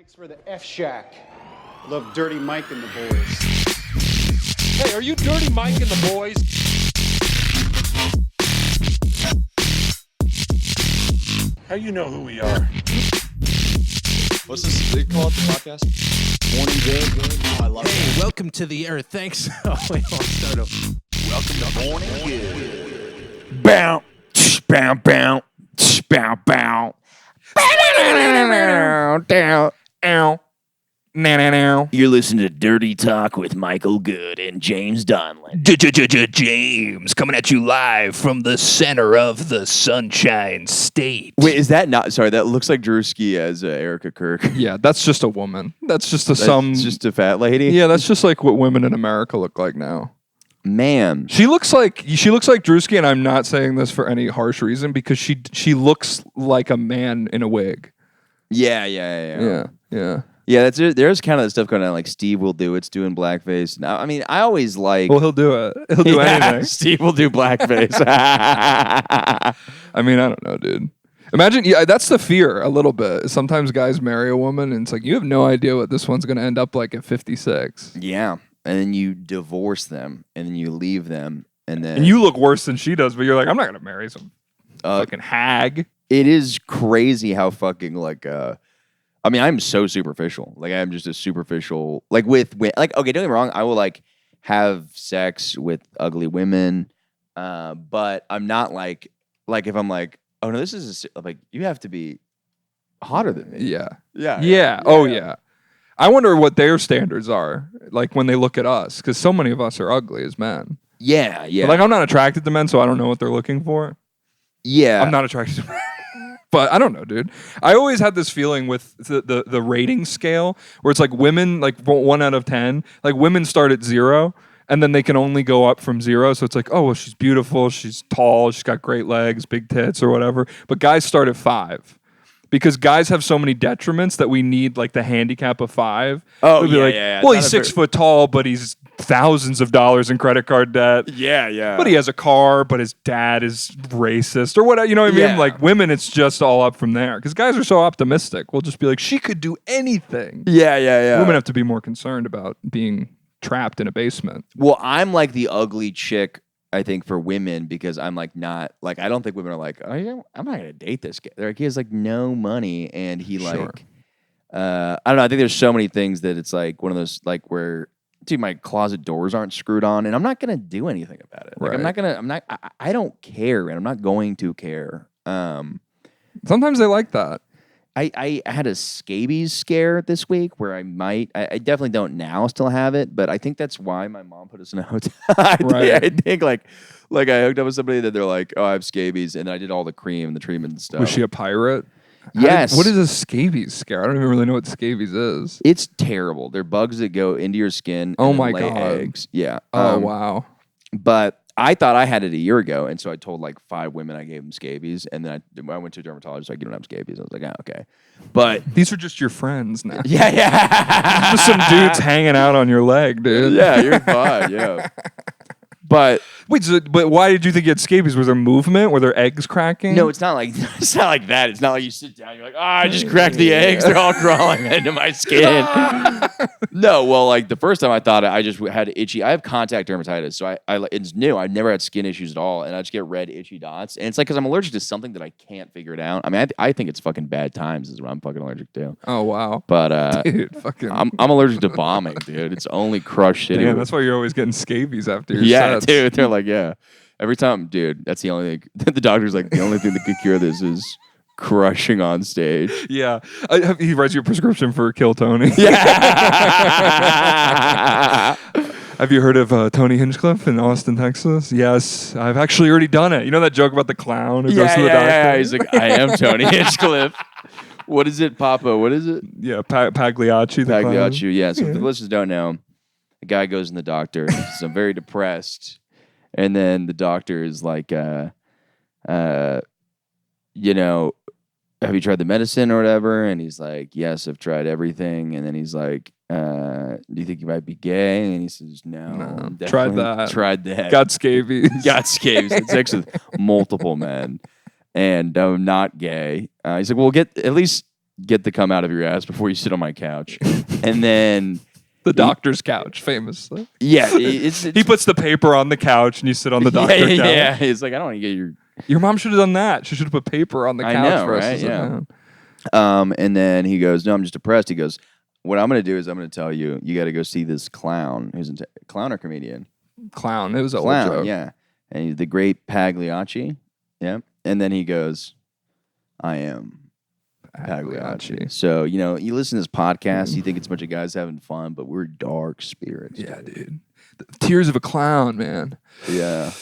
Thanks for the F Shack. Love Dirty Mike and the boys. Hey, are you Dirty Mike and the boys? How you know who we are? What's this they call it, the podcast? Morning Good. Oh, I love Hey, that. welcome to the earth. Thanks. Oh, wait, I'll start over. Welcome to Morning Good. Bow, bow, bow, bow, bow. Down, ow. You're listening to Dirty Talk with Michael Good and James Donlon. James, coming at you live from the center of the Sunshine State. Wait, is that not? Sorry, that looks like Drewski as Erica Kirk. Yeah, that's just a woman. That's just It's just a fat lady. Yeah, that's just like what women in America look like now. Man, She looks like Drewski, and I'm not saying this for any harsh reason because she looks like a man in a wig. yeah. Yeah. Yeah, there's kind of that stuff going on. Like Steve will do it's doing blackface. Now, I mean, I always like. Well, he'll do it. He'll do anything. Steve will do blackface. I mean, I don't know, dude. Imagine, yeah, that's the fear a little bit. Sometimes guys marry a woman, and it's like you have no idea what this one's going to end up like at 56. Yeah, and then you divorce them, and then you leave them, and then And you look worse than she does, but you're like, I'm not going to marry some fucking hag. It is crazy how fucking like. I mean, I'm so superficial. Like, I'm just a superficial. Like with like, okay, don't get me wrong. I will like have sex with ugly women, but I'm not like if I'm like, oh no, this is like you have to be hotter than me. Yeah. Oh, yeah. I wonder what their standards are, like when they look at us, because so many of us are ugly as men. Yeah. But, like, I'm not attracted to men, so I don't know what they're looking for. Yeah. I'm not attracted to men. But I don't know, dude. I always had this feeling with the rating scale where it's like women, like 1 out of 10, like women start at 0 and then they can only go up from 0. So it's like, oh, well, she's beautiful, she's tall, she's got great legs, big tits or whatever. But guys start at 5 because guys have so many detriments that we need like the handicap of 5. Oh, We'd be yeah. Well, he's 6 foot tall, but he's thousands of dollars in credit card debt. Yeah. But he has a car, but his dad is racist or whatever. You know what I mean? Yeah. Like women, it's just all up from there. Because guys are so optimistic. We'll just be like, she could do anything. Yeah. Women have to be more concerned about being trapped in a basement. Well, I'm like the ugly chick, I think, for women because I'm like not like I don't think women are like, oh yeah, I'm not gonna date this guy. They're like, he has like no money and he Sure. like I don't know. I think there's so many things that it's like one of those like where dude, my closet doors aren't screwed on and I'm not gonna do anything about it. Like Right. I don't care and I'm not going to care. Sometimes they like that. I had a scabies scare this week where I definitely don't now still have it, but I think that's why my mom put us in a hotel. I think like I hooked up with somebody that they're like, oh, I have scabies, and I did all the cream, the treatment and stuff. Was she a pirate? Yes. What is a scabies scare? I don't even really know what scabies is. It's terrible. They're bugs that go into your skin. Oh and my lay God. eggs. Yeah. Oh, wow. But I thought I had it a year ago, and so I told like 5 women I gave them scabies, and then I went to a dermatologist like, you don't have scabies. I was like, ah, okay. But These are just your friends now. yeah. Just some dudes hanging out on your leg, dude. Yeah, you're fine. Yeah. But Wait, but why did you think you had scabies? Was there movement? Were there eggs cracking? no, it's not like that. It's not like you sit down, you're like, oh, I just cracked the eggs. They're all crawling into my skin. No, well, like the first time I thought it, I just had itchy. I have contact dermatitis, so it's new. I've never had skin issues at all, and I just get red itchy dots. And it's like because I'm allergic to something that I can't figure it out. I mean, I think it's fucking bad times is what I'm fucking allergic to. Oh, wow. But Dude, fucking. I'm allergic to bombing, dude. It's only crushed shitty. Yeah, that's why you're always getting scabies after your Yeah, sets. dude. They're like, yeah. Every time, dude, that's the only thing. The doctor's like, the only thing that could cure this is crushing on stage. Yeah. He writes you a prescription for Kill Tony. Yeah. Have you heard of Tony Hinchcliffe in Austin, Texas? Yes. I've actually already done it. You know that joke about the clown who goes to the doctor? Yeah. He's like, I am Tony Hinchcliffe. What is it, Papa? What is it? Yeah, Pagliacci. The clown. Pagliacci. Yeah. So if the listeners don't know, the guy goes in the doctor. And says, I'm very depressed. And then the doctor is like, you know, have you tried the medicine or whatever? And he's like, yes, I've tried everything. And then he's like, do you think you might be gay? And he says, no. Tried that. Tried that. Got scabies. Got scabies. Had sex with multiple men. And I'm not gay. He's like, well, get at least get the cum out of your ass before you sit on my couch. And then The doctor's couch, famously. yeah, it's He puts the paper on the couch and you sit on the doctor couch. yeah. It's like I don't want to get your. Your mom should have done that. She should have put paper on the I couch know, for us. right? to sit Yeah. down. And then he goes, "No, I'm just depressed." He goes, "What I'm going to do is I'm going to tell you, you got to go see this clown who's clown or comedian." Clown. It was a Clown, joke. yeah. And he's the great Pagliacci. Yeah. And then he goes, "I am Pagliacci." So, you listen to this podcast, you think it's a bunch of guys having fun, but we're dark spirits. Yeah, dude. The tears of a clown, man. Yeah.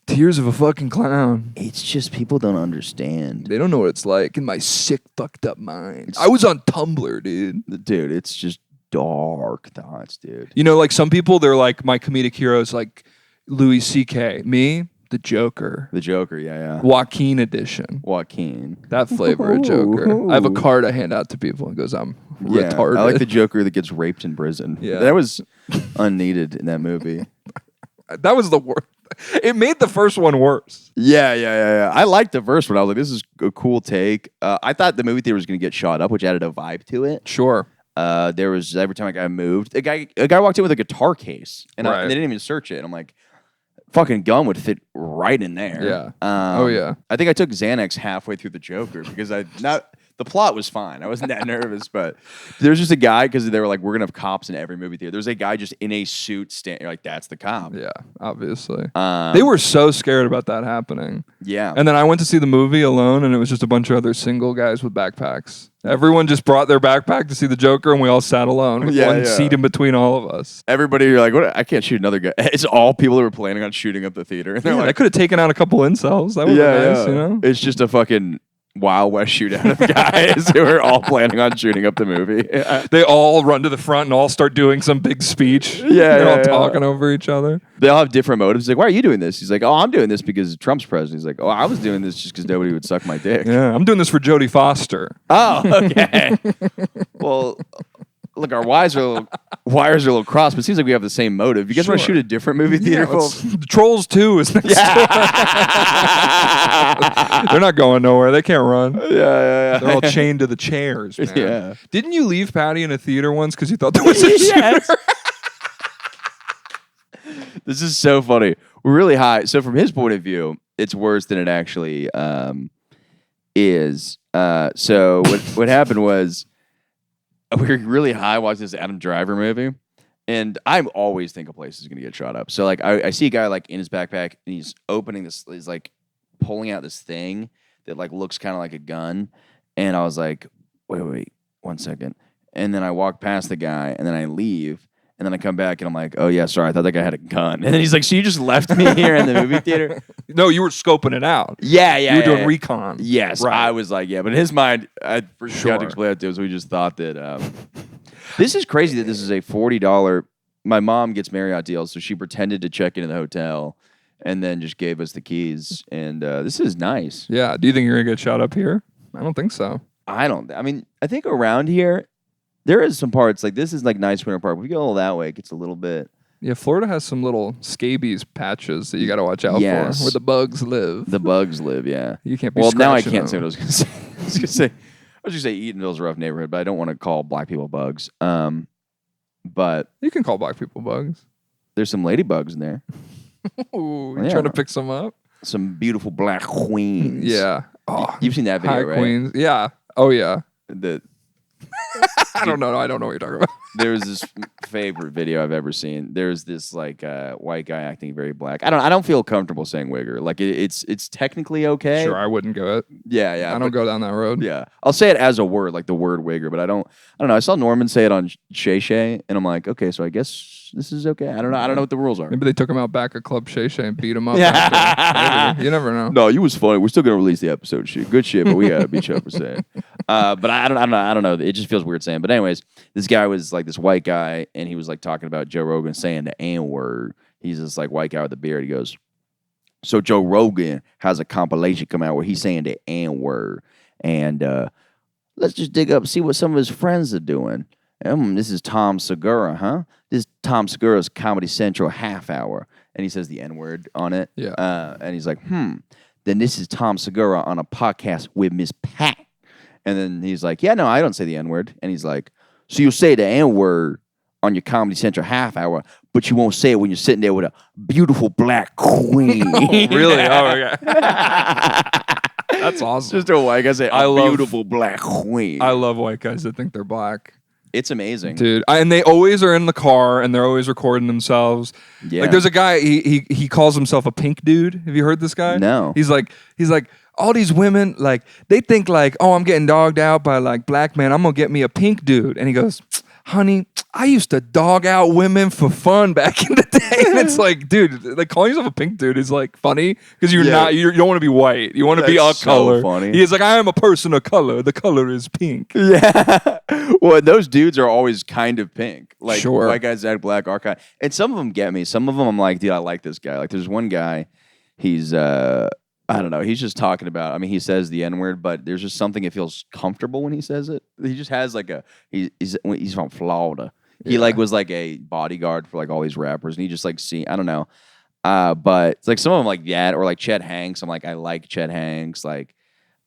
Tears of a fucking clown. It's just people don't understand. They don't know what it's like in my sick, fucked up mind. I was on Tumblr, dude. Dude, it's just dark thoughts, dude. Like some people, they're like, my comedic heroes, like Louis C.K. Me, the Joker. The Joker, yeah. Joaquin edition. Joaquin. That flavor of Joker. I have a card I hand out to people and goes, I'm Yeah, retarded. I like the Joker that gets raped in prison. Yeah. That was unneeded in that movie. That was the worst. It made the first one worse. Yeah. I liked the first one. I was like, this is a cool take. I thought the movie theater was going to get shot up, which added a vibe to it. Sure. There was every time a guy moved, a guy walked in with a guitar case, and Right. they didn't even search it. And I'm like, fucking gun would fit right in there. Yeah. Oh, yeah. I think I took Xanax halfway through the Joker because the plot was fine. I wasn't that nervous, but there's just a guy because they were like, we're gonna have cops in every movie theater. There's a guy just in a suit you're like, that's the cop. Yeah, obviously. They were so scared about that happening. Yeah. And then I went to see the movie alone, and it was just a bunch of other single guys with backpacks. Everyone just brought their backpack to see the Joker, and we all sat alone with one seat in between all of us. Everybody, you're like, what? I can't shoot another guy. It's all people who were planning on shooting up the theater. And they're Yeah, I like, could have taken out a couple incels. That would be nice, It's just a fucking Wild West shootout of guys who are all planning on shooting up the movie. They all run to the front and all start doing some big speech. Yeah, They're all yeah. talking over each other. They all have different motives. He's like, why are you doing this? He's like, oh, I'm doing this because Trump's president. He's like, oh, I was doing this just because nobody would suck my dick. Yeah, I'm doing this for Jodie Foster. Oh, okay. Well, look, our wires are a little crossed, but it seems like we have the same motive. You guys want to Sure. shoot a different movie theater? The Trolls 2 is next door. They're not going nowhere. They can't run. Yeah. They're all chained to the chairs, man. Yeah. Didn't you leave Patty in a theater once because you thought there was a Yes. shooter? This is so funny. We're really high. So from his point of view, it's worse than it actually is. So what happened was we were really high watching this Adam Driver movie. And I always think a place is going to get shot up. So like I see a guy like in his backpack and he's opening this, he's like pulling out this thing that like looks kind of like a gun. And I was like, wait, 1 second. And then I walk past the guy and then I leave. And then I come back and I'm like, oh yeah, sorry, I thought that guy had a gun. And then he's like, so you just left me here in the movie theater? No, you were scoping it out. Yeah. You were doing recon. Yes, Right. I was like, yeah. But in his mind, I forgot Sure. to explain it to us. We just thought that this is crazy that this is a $40. My mom gets Marriott deals, so she pretended to check into the hotel and then just gave us the keys. And this is nice. Yeah. Do you think you're going to get shot up here? I don't think so. I think around here, there is some parts, like this is like nice Winter Park. If we go that way, it gets a little bit. Yeah, Florida has some little scabies patches that you got to watch out Yes. for, where the bugs live. The bugs live, yeah. You can't be Well, now I scratching can't say them. what I was going to say. I was going to say Eatonville's a rough neighborhood, but I don't want to call black people bugs. But You can call black people bugs. there's some ladybugs in there. Ooh, you're Yeah. trying to pick some up? Some beautiful black queens. Yeah. Oh, You've seen that video, High right? Queens. Yeah. Oh, yeah. The, I don't know. I don't know what you're talking about. there was this favorite video I've ever seen. There's this like white guy acting very black. I don't feel comfortable saying wigger. Like it's technically okay. Sure, I wouldn't go it. Yeah. I don't go down that road. Yeah, I'll say it as a word, like the word wigger, but I don't know. I saw Norman say it on Shay Shay, and I'm like, okay, so I guess this is okay. I don't know what the rules are. Maybe they took him out back at Club Shay Shay and beat him up. Yeah. after. Maybe. You never know. No, you was funny. We're still gonna release the episode. Shit, good shit, but we gotta beat you up for saying. But I don't know. It just feels weird saying. But anyways, this guy was like this white guy, and he was like talking about Joe Rogan saying the N word. He's this like white guy with a beard. He goes, so Joe Rogan has a compilation come out where he's saying the N word, and let's just dig up and see what some of his friends are doing. This is Tom Segura, huh? This is Tom Segura's Comedy Central half hour, and he says the N word on it. Yeah. And he's like, Then this is Tom Segura on a podcast with Miss Pat. And then he's like, yeah, no, I don't say the N-word. And he's like, so you'll say the N-word on your Comedy Central half hour, but you won't say it when you're sitting there with a beautiful black queen. Really? Oh, okay. That's awesome. Just a white guy say, I a love- beautiful black queen. I love white guys that think they're black. It's amazing. Dude, and they always are in the car and they're always recording themselves. Yeah. Like there's a guy, he calls himself a pink dude. Have you heard this guy? No. He's like, all these women, like, they think like, oh, I'm getting dogged out by like black men. I'm gonna get me a pink dude. And he goes, honey, I used to dog out women for fun back in the day. And it's like, dude, like calling yourself a pink dude is like funny because you don't want to be white. You want to be a That's so color. funny. He's like, I am a person of color. The color is pink. Yeah. Well, those dudes are always kind of pink. Like Sure. white guys that act black are kind. And some of them get me. Some of them I'm like, dude, I like this guy. Like there's one guy, he's I don't know. He's just talking about. I mean, he says the N-word, but there's just something that feels comfortable when he says it. He just has like he's from Florida. He like was like a bodyguard for like all these rappers, and he just like I don't know. But it's like some of them like that, or like Chet Hanks. I'm like, I like Chet Hanks. Like,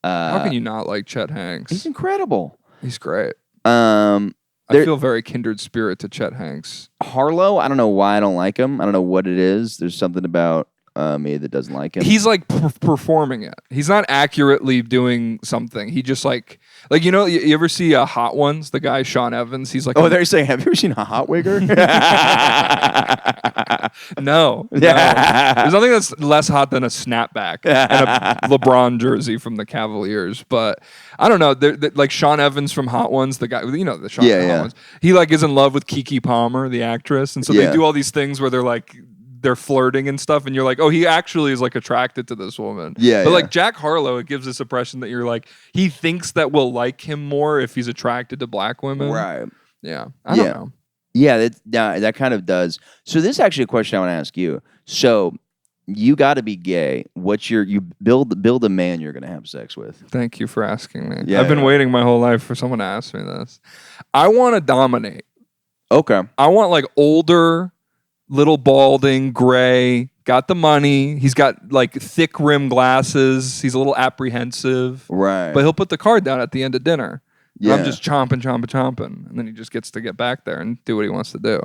How can you not like Chet Hanks? he's incredible. He's great. I I feel very kindred spirit to Chet Hanks. Harlow, I don't know why I don't like him. I don't know what it is. There's something about me that doesn't like him. He's like performing it. He's not accurately doing something. He just like you know, you ever see Hot Ones? The guy Sean Evans. He's like, oh, they're saying, have you ever seen a hot wigger? no. There's nothing that's less hot than a snapback and a LeBron jersey from the Cavaliers. But I don't know. Like Sean Evans from Hot Ones, the guy, you know, the Sean from Hot Ones. He like is in love with Keke Palmer, the actress, and so they do all these things where they're flirting and stuff, and you're like, oh, he actually is like attracted to this woman. But like Jack Harlow, it gives this impression that you're like, he thinks that we'll like him more if he's attracted to black women. Right. Yeah. I don't know. Yeah, that kind of does. So this is actually a question I want to ask you. So you got to be gay. What's you build a man you're going to have sex with? Thank you for asking me. Yeah, I've been waiting my whole life for someone to ask me this. I want to dominate. Okay. I want like older, little balding, gray, got the money. He's got like thick rim glasses. He's a little apprehensive. Right. But he'll put the card down at the end of dinner. Yeah. And I'm just chomping. And then he just gets to get back there and do what he wants to do.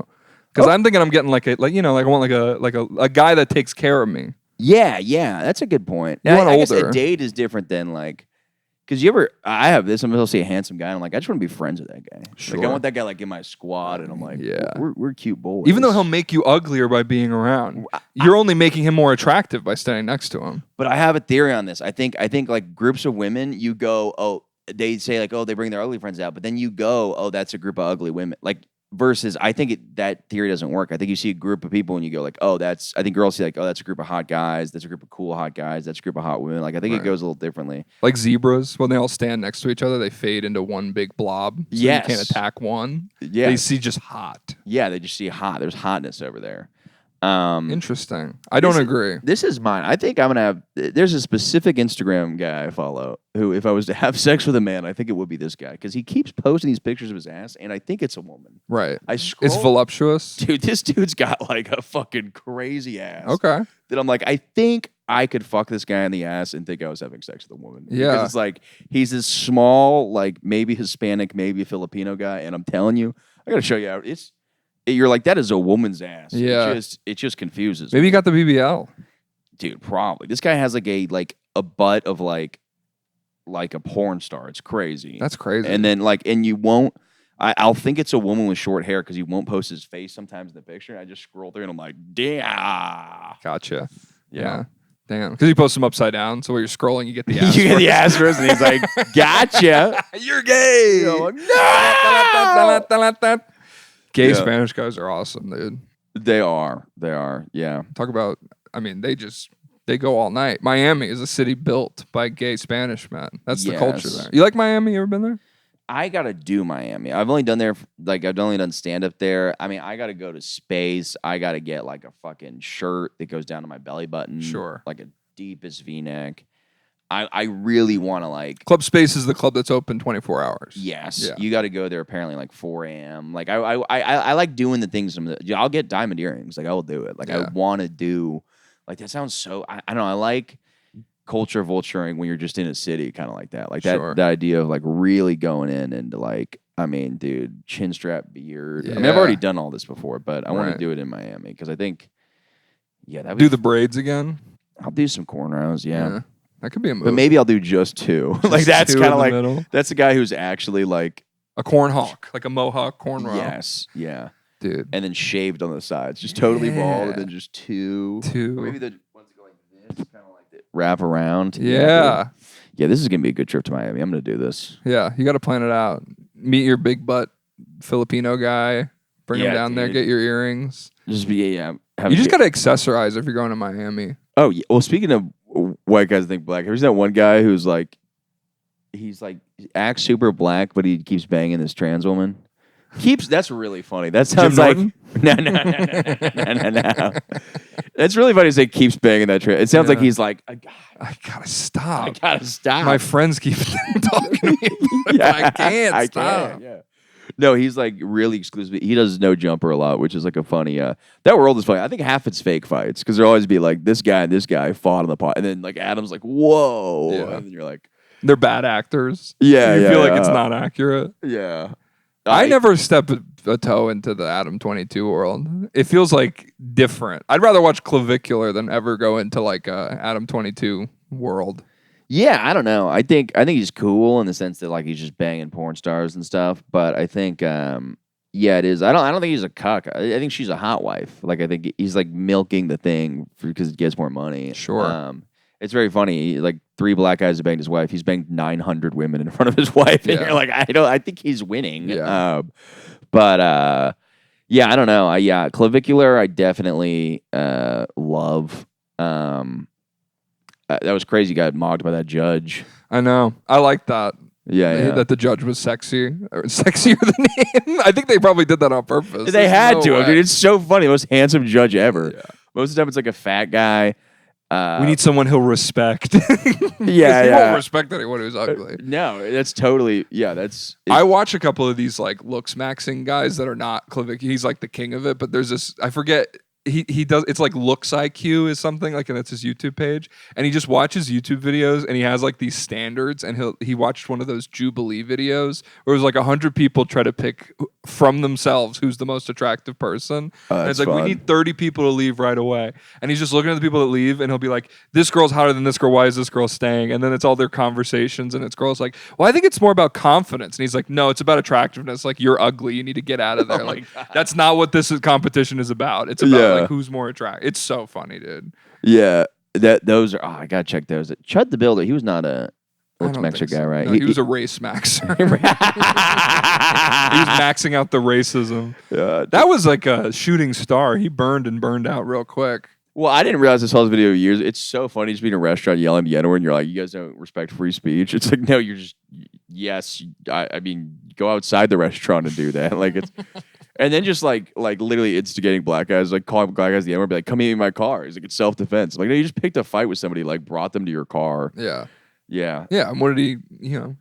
Because I'm thinking I'm getting I want a guy that takes care of me. Yeah, that's a good point. You Now, want I guess older. a date is different than like, because I have this. I'll see a handsome guy, and I'm like, I just want to be friends with that guy. Like, Sure. I want that guy like in my squad, and I'm like, Yeah. we're cute boys. Even though he'll make you uglier by being around. You're only making him more attractive by standing next to him. But I have a theory on this. I think like groups of women, you go, oh, they say like, oh, they bring their ugly friends out, but then you go, oh, that's a group of ugly women. Like versus, I think that theory doesn't work. I think you see a group of people and you go like, oh, I think girls see like, oh, that's a group of hot guys. That's a group of cool hot guys. That's a group of hot women. Like I think it goes a little differently. Like zebras, when they all stand next to each other, they fade into one big blob. So Yes. you can't attack one. Yeah. They see just hot. Yeah, they just see hot. There's hotness over there. Interesting. I don't agree. This is mine. I think I'm gonna have. There's a specific Instagram guy I follow who, if I was to have sex with a man, I think it would be this guy because he keeps posting these pictures of his ass, and I think it's a woman. Right. I scroll. It's voluptuous. Dude, this dude's got like a fucking crazy ass. Okay. That I'm like, I think I could fuck this guy in the ass and think I was having sex with a woman. Yeah. Because it's like he's this small, like maybe Hispanic, maybe a Filipino guy, and I'm telling you, I gotta show you out. You're like, that is a woman's ass. Yeah. It just confuses Maybe me. you got the BBL. Dude, probably. This guy has like a butt of like a porn star. It's crazy. That's crazy. And then and you won't. I'll think it's a woman with short hair because he won't post his face sometimes in the picture. I just scroll through and I'm like, damn. Gotcha. Yeah. Damn. Because he posts them upside down. So while you're scrolling, you get the You ass. get the ass first, and he's like, gotcha. You're gay. You're like, no! Gay Yeah. Spanish guys are awesome, dude. They are. Yeah. Talk about, they go all night. Miami is a city built by gay Spanish men. That's the culture Yes. there. You like Miami? You ever been there? I gotta do Miami. I've only done there, I've only done stand up there. I mean, I gotta go to Space. I gotta get like a fucking shirt that goes down to my belly button. Sure. Like a deepest V-neck. I really want to like. Club Space is the club that's open 24 hours. Yes, Yeah. you got to go there apparently like 4 a.m. Like I like doing the things. I'll get diamond earrings. Like I will do it. Like I Yeah. want to do. Like that sounds so. I don't know. culture vulturing when you're just in a city, kind of like that. Like Sure. that idea of like really going in and like, I mean, dude, chin strap beard. I mean, I've Yeah. already done all this before, but I want Right. to do it in Miami because I think, yeah, that Do the braids again. I'll do some cornrows, yeah. That could be a move. But maybe I'll do just two. Like Just that's two kind in of the like middle. that's the guy who's actually like A corn hawk, like a mohawk cornrow. yes, yeah, Dude. and then shaved on the sides, just totally bald, and Yeah. then just two. Two. Or maybe the ones that go like this, kind of like that, wrap around. Yeah. dude. Yeah, this is gonna be a good trip to Miami. I'm gonna do this. Yeah. You got to plan it out. Meet your big butt Filipino guy. Bring him Yeah, down there. dude. Get your earrings. Just be yeah. You just got to accessorize if you're going to Miami. Oh yeah. Well, speaking of white guys that think black, have you seen that one guy who's like, he acts super black, but he keeps banging this trans woman. That's really funny. That sounds like Norton? no. That's really funny to say keeps banging that trans. It sounds like Yeah. he's like, I I gotta stop. gotta stop. My friends keep talking to me, but I can't stop. can't, yeah. No, he's like really exclusive. He does no jumper a lot, which is like a funny. That world is funny. I think half it's fake fights because there'll always be like this guy and this guy fought on the pot, and then like Adam's like, whoa, Yeah. and then you're like, They're bad actors. yeah, You yeah, feel like yeah. it's not accurate. Yeah. I never step a toe into the Adam 22 world. It feels like different. I'd rather watch Clavicular than ever go into like a Adam 22 world. Yeah, I don't know. I think he's cool in the sense that like he's just banging porn stars and stuff. But I think, yeah, it is. I don't think he's a cuck. I think she's a hot wife. Like I think he's like milking the thing because it gets more money. Sure. It's very funny. Like 3 black guys have banged his wife. He's banged 900 women in front of his wife, and Yeah. you're like, I think he's winning. Yeah. But yeah, I don't know. Yeah, Clavicular, I definitely love. That was crazy. He got mocked by that judge. I know. I like that. Yeah. That the judge was sexy. Or sexier than him. I think they probably did that on purpose. They There's had no to. way. Dude, it's so funny. The most handsome judge ever. Yeah. Most of the time, it's like a fat guy. We need someone he'll respect. Yeah, He yeah. won't respect anyone who's ugly. No, that's totally. Yeah, that's. I watch a couple of these like looks maxing guys that are not Clavicular. He's like the king of it, but there's this, I forget, he does, it's like Looks IQ is something like, and that's his YouTube page, and he just watches YouTube videos and he has like these standards, and he watched one of those Jubilee videos where it was like 100 people try to pick from themselves who's the most attractive person. Oh, And it's that's like, we fun. need 30 people to leave right away. And he's just looking at the people that leave, and he'll be like, this girl's hotter than this girl. Why is this girl staying? And then it's all their conversations, and it's girls like, well, I think it's more about confidence. And he's like, no, it's about attractiveness. Like, you're ugly. You need to get out of there. Like, that's not what competition is about. It's about Yeah. like who's more attractive. It's so funny, dude. Yeah, those are. Oh, I gotta check those. Chud the Builder. He was not a I Looks don't Maxer think so. guy, right? No, he was a race maxer. He was maxing out the racism. Yeah. That was like a shooting star. He burned and burned out real quick. Well, I didn't realize I saw this video years. It's so funny just being in a restaurant yelling the N-word, and you're like, you guys don't respect free speech. It's like, no, you're just, yes. I mean, go outside the restaurant and do that. Like it's, and then just like literally instigating black guys, like calling black guys the N-word, be like, come meet me in my car. He's like, it's self-defense. I'm like, no, you just picked a fight with somebody, like brought them to your car. Yeah. Yeah. Yeah, and what did he,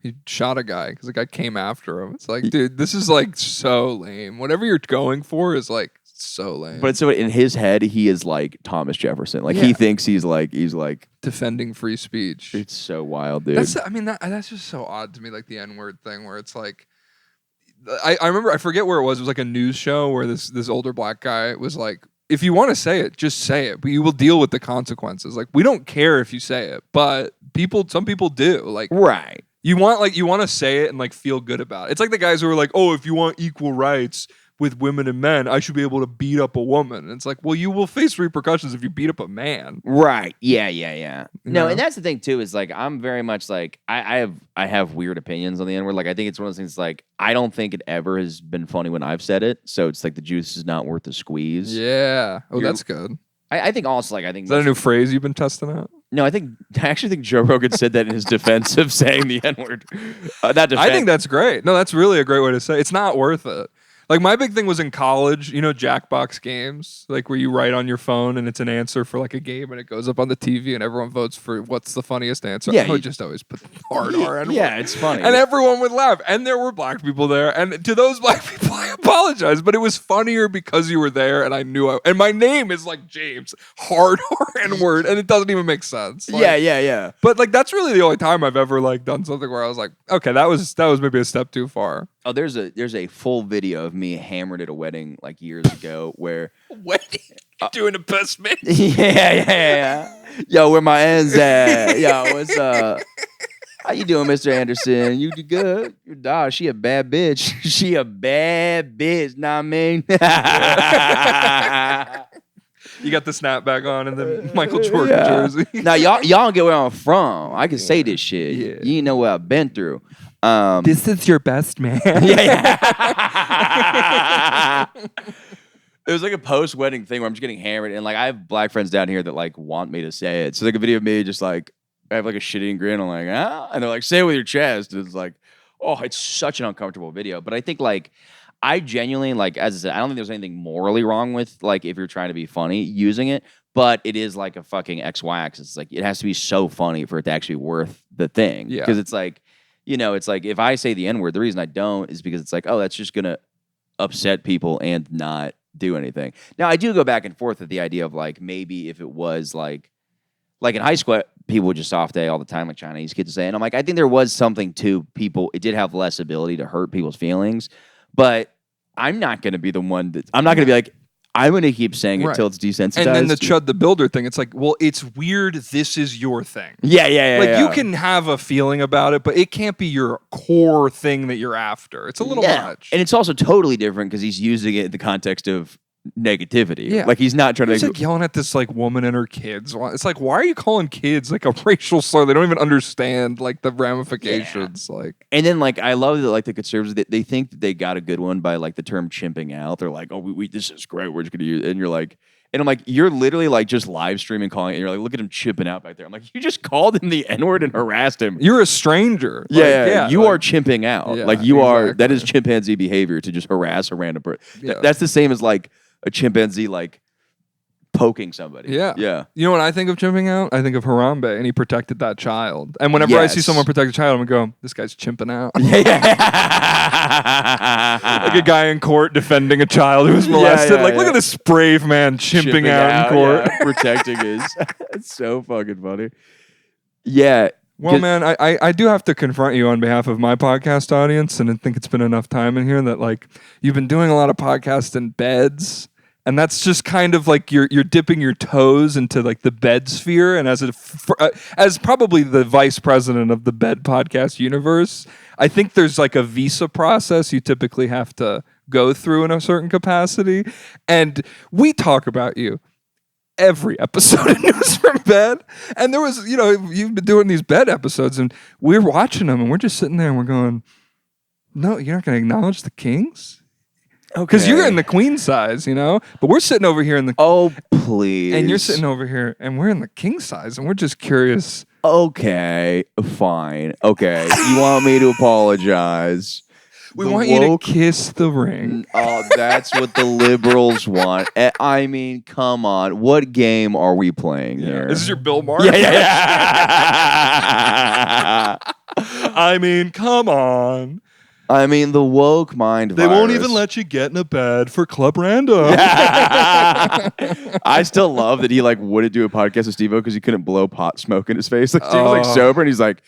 he shot a guy because the guy came after him. It's like, dude, this is like so lame. Whatever you're going for is like so lame. But so in his head, he is like Thomas Jefferson. Like Yeah. he thinks he's like, defending free speech. it's so wild, dude. That's just so odd to me, like the N-word thing where it's like, I remember, I forget where it was. It was like a news show where this older black guy was like, if you want to say it, just say it, but you will deal with the consequences. Like, we don't care if you say it, but some people do. Like, right. you want to say it and like feel good about it. It's like the guys who are like, oh, if you want equal rights with women and men, I should be able to beat up a woman. And it's like, well, you will face repercussions if you beat up a man. Right. Yeah. No, know? and that's the thing too, is like I'm very much like I have weird opinions on the N-word. Like I think it's one of those things like I don't think it ever has been funny when I've said it. So it's like the juice is not worth the squeeze. Yeah. Oh, You're- that's good. I think also like I think Is that a new phrase you've been testing out? No, I actually think Joe Rogan said that in his defense of saying the N-word. Not defense. I think that's great. No, that's really a great way to say it. It's not worth it. Like my big thing was in college, you know, Jackbox games, like where you write on your phone and it's an answer for like a game and it goes up on the TV and everyone votes for what's the funniest answer. Yeah, I would just always put hard R. Yeah, it's funny. And everyone would laugh. And there were black people there. And to those black people, I apologize, but it was funnier because you were there and I knew and my name is like James, hard R and word, and it doesn't even make sense. Like, yeah. But like that's really the only time I've ever like done something where I was like, okay, that was maybe a step too far. Oh, there's a full video of me hammered at a wedding like years ago where Wedding? Doing a best man? yeah. Yo, where my ends at? Yo, what's up? How you doing, Mr. Anderson? You do good? Your dog, she a bad bitch. She a bad bitch, know what I mean? You got the snapback on and the Michael Jordan jersey. Now, y'all don't get where I'm from. I can say this shit. Yeah. You ain't know what I've been through. This is your best man. yeah. It was like a post-wedding thing where I'm just getting hammered, and like I have black friends down here that like want me to say it. So like a video of me just like I have like a shitty grin. I'm like, ah, and they're like, say it with your chest. And it's like, oh, it's such an uncomfortable video. But I think like I genuinely like, as I said, I don't think there's anything morally wrong with like if you're trying to be funny using it. But it is like a fucking XY axis. It's like it has to be so funny for it to actually be worth the thing. Yeah. Because it's like, you know, it's like if I say the N-word, the reason I don't is because it's like, oh, that's just gonna upset people and not do anything. Now I do go back and forth with the idea of like maybe if it was like in high school people would just soft day all the time like Chinese kids say, and I'm like I think there was something to people. It did have less ability to hurt people's feelings, but I'm not going to be the one that I'm not going to be like I'm going to keep saying it till it's desensitized. And then the Chud the Builder thing, it's like, well, it's weird. This is your thing. Yeah. Like you can have a feeling about it, but it can't be your core thing that you're after. It's a little much. And it's also totally different because he's using it in the context of negativity. Yeah. Like he's not trying to He's like yelling at this like woman and her kids. It's like, why are you calling kids like a racial slur? They don't even understand like the ramifications. Like, and then like I love that like the conservatives they think that they got a good one by like the term chimping out. They're like, oh, we this is great. We're just gonna use it. And you're like, and I'm like, you're literally like just live streaming calling it. And you're like, look at him chipping out back there. I'm like, you just called him the N-word and harassed him. you're a stranger. Yeah, you like, are chimping out. Yeah, like you are. exactly. That is chimpanzee behavior to just harass a random person. Yeah. That's the same as like a chimpanzee like poking somebody. Yeah. Yeah. You know what I think of chimping out? I think of Harambe, and he protected that child. And whenever I see Yes. someone protect a child, I'm going to go, this guy's chimping out. Yeah. Like a guy in court defending a child who was molested. yeah, like, look yeah. at this brave man chimping out in court. yeah, protecting his. It's so fucking funny. Yeah. Well, man, I do have to confront you on behalf of my podcast audience, and I think it's been enough time in here that like you've been doing a lot of podcasts in beds, and that's just kind of like you're dipping your toes into like the bed sphere. And as probably the vice president of the bed podcast universe, I think there's like a visa process you typically have to go through in a certain capacity, and we talk about you every episode of News from Bed. And there was, you know, you've been doing these bed episodes and we're watching them and we're just sitting there and we're going, no, you're not going to acknowledge the kings? Because you're in the queen size, you know? But we're sitting over here in the... Oh, please. And you're sitting over here and we're in the king size and we're just curious. Okay, fine. Okay, you want me to apologize? We want you to kiss the ring. Oh, that's what the liberals want. I mean, come on. What game are we playing here? This is your Bill Maher? Yeah. I mean, come on. I mean, the woke mind They won't virus. even let you get in a bed for Club Random. I still love that he like wouldn't do a podcast with Steve-O because he couldn't blow pot smoke in his face. Like Steve was like sober and he's like,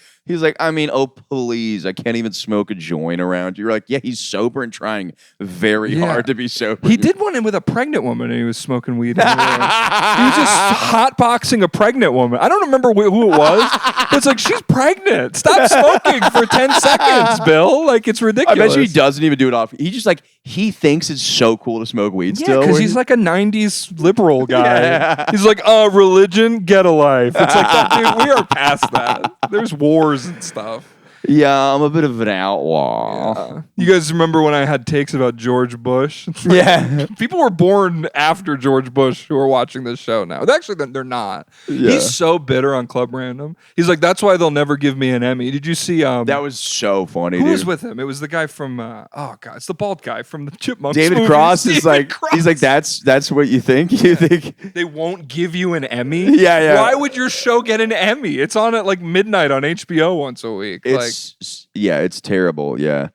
I mean, oh please, I can't even smoke a joint around you. You're like, yeah, he's sober and trying very hard to be sober. He did one with a pregnant woman and he was smoking weed. He was just hotboxing a pregnant woman. I don't remember who it was, but it's like, she's pregnant. Stop smoking for 10 seconds, Bill. Like, it's ridiculous. I bet you he doesn't even do it off. He just like, he thinks it's so cool to smoke weed still. because he's like a 90s liberal guy. He's like, religion, get a life. It's like, dude, we are past that. There's wars and stuff. Yeah, I'm a bit of an outlaw. You guys remember when I had takes about George Bush? Yeah. People were born after George Bush who are watching this show now. Actually, they're not. Yeah. He's so bitter on Club Random. He's like, that's why they'll never give me an Emmy. Did you see? That was so funny, who dude. was with him? It was the guy from. Oh God, it's the bald guy from the Chipmunks. David movies. Cross is David like, Cross. he's like, that's what you think? You think? They won't give you an Emmy? Yeah, yeah. Why would your show get an Emmy? It's on at like midnight on HBO once a week. It's terrible. Yeah.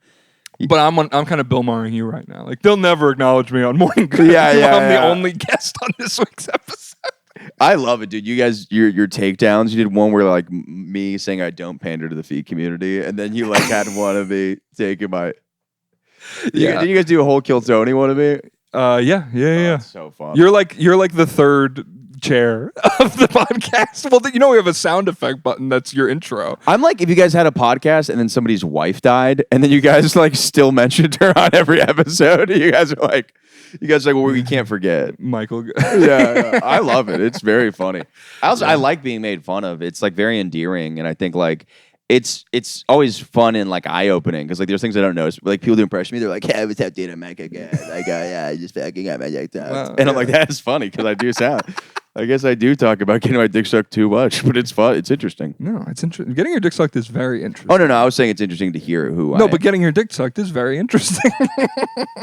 But I'm kind of Bill Mahering you right now. Like they'll never acknowledge me on Morning Good. Yeah, yeah, I'm the yeah. only guest on this week's episode. I love it, dude. You guys, your takedowns. You did one where like me saying I don't pander to the feet community, and then you like had one of me taking my. Yeah. Did you guys do a whole Kill Tony one of me? Yeah. That's so fun. You're like the third chair of the podcast. Well, we have a sound effect button that's your intro. I'm like, if you guys had a podcast and then somebody's wife died, and then you guys like still mentioned her on every episode, you guys are like, well, we can't forget. Michael. Yeah, I love it. It's very funny. I like being made fun of. It's like very endearing, and I think like it's always fun and like eye opening because like there's things I don't notice. Like people do impression me, they're like, "Hey, what's up, dude? I'm like, I just fucking got my dick sucked," and I'm like, "That's funny," because I do sound. I guess I do talk about getting my dick sucked too much, but it's fun. It's interesting. No, it's interesting. Getting your dick sucked is very interesting. Oh no, I was saying it's interesting to hear who. No, but getting your dick sucked is very interesting.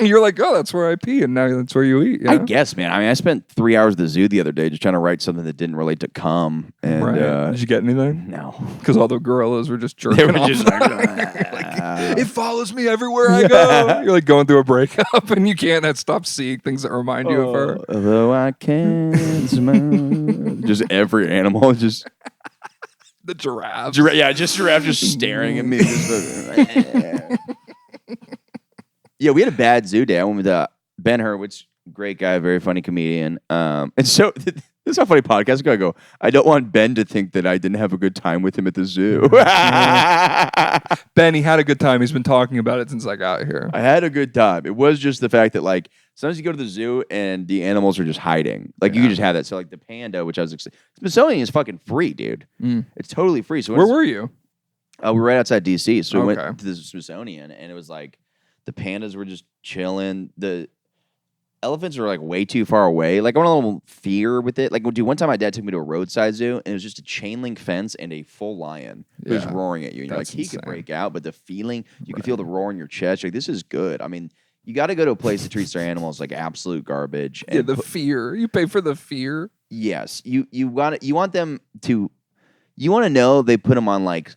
You're like, oh, that's where I pee, and now that's where you eat. You I know? guess, man. I mean, I spent 3 hours at the zoo the other day just trying to write something that didn't relate to cum. And, Right. Did you get anything? No. Because all the gorillas were just They jerking were off. just like, It follows me everywhere I go. You're like going through a breakup, and you can't stop seeing things that remind you of her. Although I can't smell. Just every animal, just The giraffe. just giraffe just staring at me. Yeah, we had a bad zoo day. I went with Ben Hurwitz, great guy, very funny comedian. And so this is how funny podcast go. I don't want Ben to think that I didn't have a good time with him at the zoo. Ben, he had a good time. He's been talking about it since I got here. I had a good time. It was just the fact that like sometimes you go to the zoo and the animals are just hiding. Like you can just have that. So like the panda, which I was excited. Smithsonian is fucking free, dude. It's totally free. So Where were you? we were right outside DC. So we Okay. went to the Smithsonian and it was like the pandas were just chilling. The elephants were like way too far away. Like I went a little fear with it. Like one time my dad took me to a roadside zoo and it was just a chain link fence and a full lion who was Yeah. roaring at you. And you're like, That's he could insane. break out, but the feeling, you can feel the roar in your chest. You're like, this is good. I mean, you got to go to a place that treats their animals like absolute garbage. Yeah, And the fear. You pay for the fear. yes, you want them to, you want to know they put them on like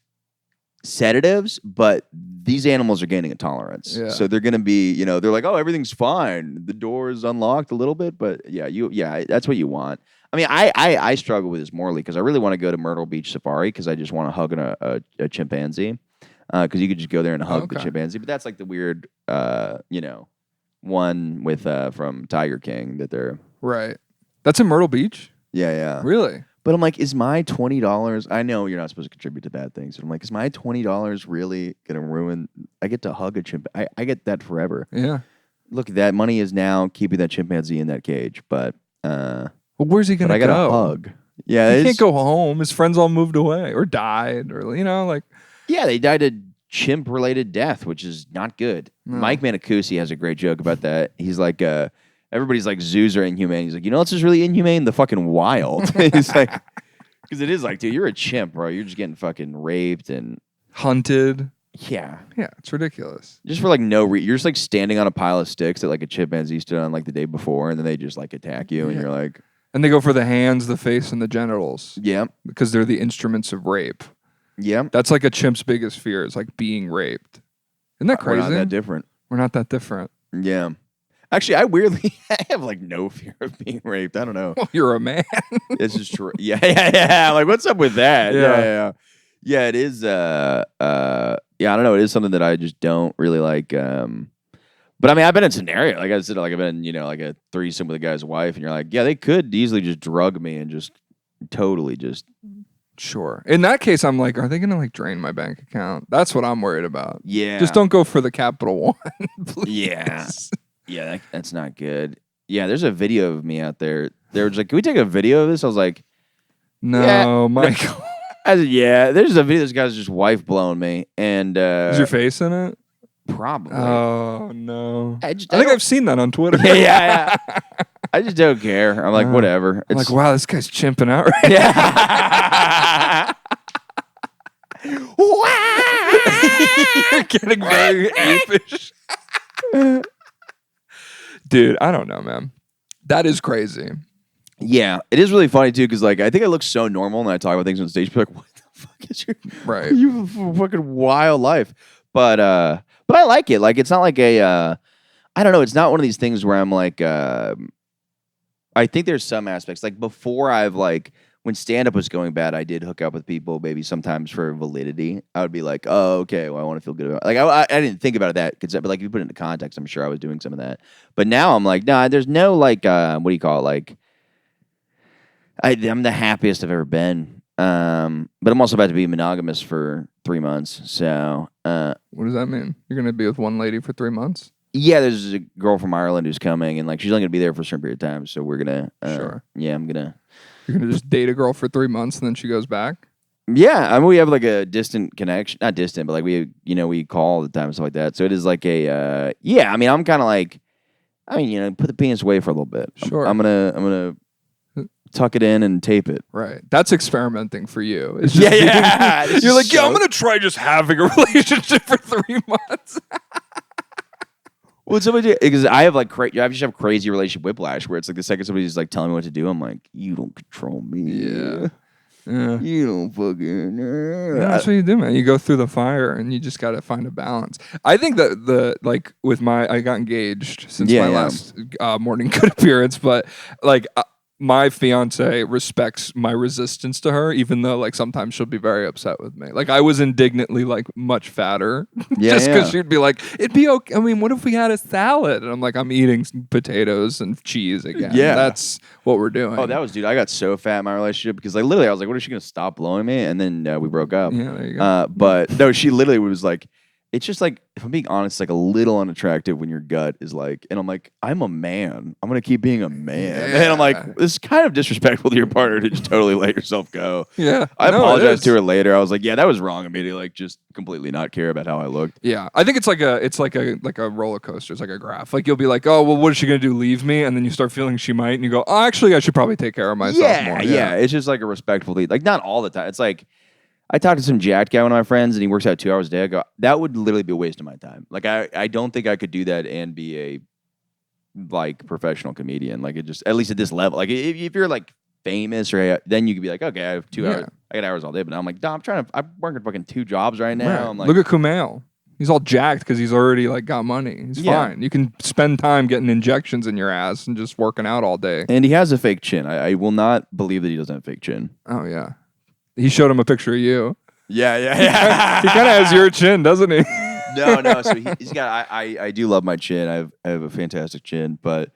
sedatives, but these animals are gaining a tolerance. Yeah. So they're going to be, they're like, oh, everything's fine. The door is unlocked a little bit, but that's what you want. I mean, I struggle with this morally because I really want to go to Myrtle Beach Safari because I just want to hug a chimpanzee. Because you could just go there and hug the chimpanzee, but that's like the weird, one with from Tiger King that they're Right. That's in Myrtle Beach? yeah. Really? But I'm like, is my $20? I know you're not supposed to contribute to bad things, but I'm like, is my $20 really gonna ruin? I get to hug a chimpanzee. I get that forever. Yeah. Look, that money is now keeping that chimpanzee in that cage, but Well, where's he going I to got go? to hug. Yeah, He can't go home. His friends all moved away or died or, like. Yeah, they died a chimp-related death, which is not good. No. Mike Manicucci has a great joke about that. He's like, everybody's like, zoos are inhumane. He's like, what's just really inhumane? The fucking wild. He's like, because it is like, dude, you're a chimp, bro. You're just getting fucking raped and Hunted. yeah. Yeah, it's ridiculous. Just for like no reason. You're just like standing on a pile of sticks that like a chimpanzee stood on like the day before, and then they just like attack you, and Yeah. you're like, And they go for the hands, the face, and the genitals yeah, because they're the instruments of rape. yeah. That's like a chimp's biggest fear is like being raped. Isn't that We're crazy? not that different. We're not that different. Yeah. Actually, I weirdly I have like no fear of being raped. I don't know. Well, you're a man. This is true. Yeah. Like, what's up with that? Yeah. Yeah, it is. Yeah, I don't know. It is something that I just don't really like. But I mean, I've been in scenario, like I said, like I've been, like a threesome with a guy's wife, and you're like, yeah, they could easily just drug me and just totally just. Sure. In that case, I'm like, are they going to like drain my bank account? That's what I'm worried about. Yeah. Just don't go for the Capital One, please. Yeah. Yeah, that's not good. Yeah, there's a video of me out there. They were just like, can we take a video of this? I was like, No, Yeah. Michael. Yeah, there's a video. This guy's just wife blowing me, and Is your face in it? probably. Oh no! I I think think I've seen that on Twitter. yeah. I just don't care. I'm like, whatever. I'm It's like, wow, this guy's chimping out right yeah. You're getting very apish. Dude, I don't know, man. That is crazy. Yeah, it is really funny too, because like I think I look so normal when I talk about things on stage. People are like, what the fuck is your Right. You have a fucking wild life. But I like it. Like it's not like a I don't know, it's not one of these things where I'm like I think there's some aspects. Like before I've like when stand-up was going bad, I did hook up with people maybe sometimes for validity. I would be like, oh, okay, well, I want to feel good about it. Like I didn't think about it that, but like if you put it into context, I'm sure I was doing some of that. But now I'm like, nah, there's no like what do you call it? Like I'm the happiest I've ever been. But I'm also about to be monogamous for 3 months. So What does that mean? You're gonna be with one lady for 3 months? yeah, there's a girl from Ireland who's coming, and like she's only gonna be there for a certain period of time. So we're gonna Sure. Yeah, I'm gonna. You're gonna just date a girl for 3 months and then she goes back? Yeah, I mean we have like a distant connection, not distant, but like we call all the time and stuff like that. So it is like a yeah. I mean I'm kind of like, put the penis away for a little bit. Sure. I'm gonna tuck it in and tape it. Right. That's experimenting for you. It's Yeah, just yeah. being- You're like, yeah, I'm gonna try just having a relationship for 3 months. Well, somebody because I have like I just have crazy relationship whiplash where it's like the second somebody's like telling me what to do, I'm like, you don't control me. Yeah. Yeah. You don't fucking. Yeah, that's what you do, man. You go through the fire and you just got to find a balance. I think that I got engaged since my last Morning Good appearance, but like my fiance respects my resistance to her, even though like sometimes she'll be very upset with me. Like I was indignantly like much fatter, just because she'd be like, "It'd be okay. I mean, what if we had a salad?" And I'm like, "I'm eating potatoes and cheese again." Yeah. That's what we're doing. Oh, dude, I got so fat in my relationship because like literally I was like, what is she gonna stop blowing me? And then we broke up. Yeah, there you go. But no, she literally was like, it's just like, if I'm being honest, like a little unattractive when your gut is like, and I'm like, I'm a man. I'm gonna keep being a man. And I'm like, it's kind of disrespectful to your partner to just totally let yourself go. Yeah, I no, it apologized is. to her later. I was like, yeah, that was wrong of me to like just completely not care about how I looked. Yeah, I think it's like a roller coaster. It's like a graph. Like you'll be like, oh well, what is she gonna do? Leave me? And then you start feeling she might, and you go, oh, actually, I should probably take care of myself more. Yeah. It's just like a respectful lead. Like not all the time. It's like I talked to some jacked guy, one of my friends, and he works out 2 hours a day. I go, that would literally be a waste of my time. Like I don't think I could do that and be a like professional comedian. Like it just at least at this level. Like if you're like famous or then you could be like, okay, I have 2 hours. I got hours all day. But now I'm like, I'm working fucking 2 jobs right now. Right. I'm like, Look at Kumail. He's all jacked because he's already like got money. He's fine. You can spend time getting injections in your ass and just working out all day. and he has a fake chin. I will not believe that he doesn't have a fake chin. Oh yeah. He showed him a picture of you. Yeah. He kind of has your chin, doesn't he? No. So he's got. I do love my chin. I have a fantastic chin, but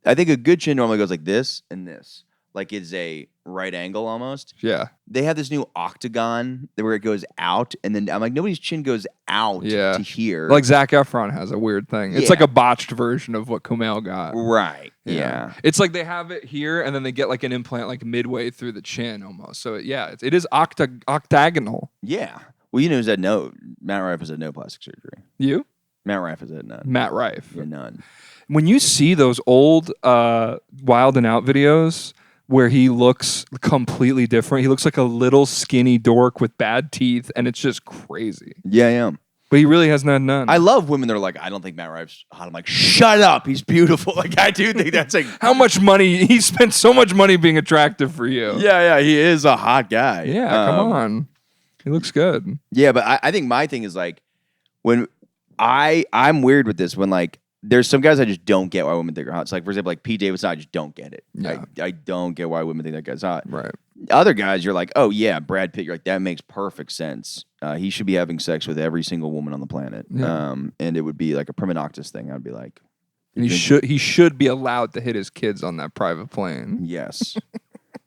I think a good chin normally goes like this and this, like it's a right angle almost. Yeah. They have this new octagon where it goes out, and then I'm like, nobody's chin goes out to here. Like Zac Efron has a weird thing. It's Yeah. like a botched version of what Kumail got. right. Yeah. It's like they have it here and then they get like an implant like midway through the chin almost. So it is octagonal. Yeah. Well, you know, Matt Rife has had no plastic surgery. You? Matt Rife has had none. Matt Rife. Yeah, none. When you see those old Wild and Out videos where he looks completely different, he looks like a little skinny dork with bad teeth, and it's just crazy. Yeah, I am. But he really has none. I love women that are like, I don't think Matt Rife's hot. I'm like, shut up. He's beautiful. Like, I do think that's like, How much money? He spent so much money being attractive for you. yeah, he is a hot guy. Yeah, come on. He looks good. Yeah, but I think my thing is like, when I'm weird with this, when like, there's some guys I just don't get why women think are hot. It's like, for example, like Pete Davidson, I just don't get it. Yeah. I don't get why women think that guy's hot. Right. Other guys, you're like, oh yeah, Brad Pitt. You're like, that makes perfect sense. He should be having sex with every single woman on the planet. Yeah. And it would be like a prima noctis thing. I'd be like, And he should be allowed to hit his kids on that private plane. yes.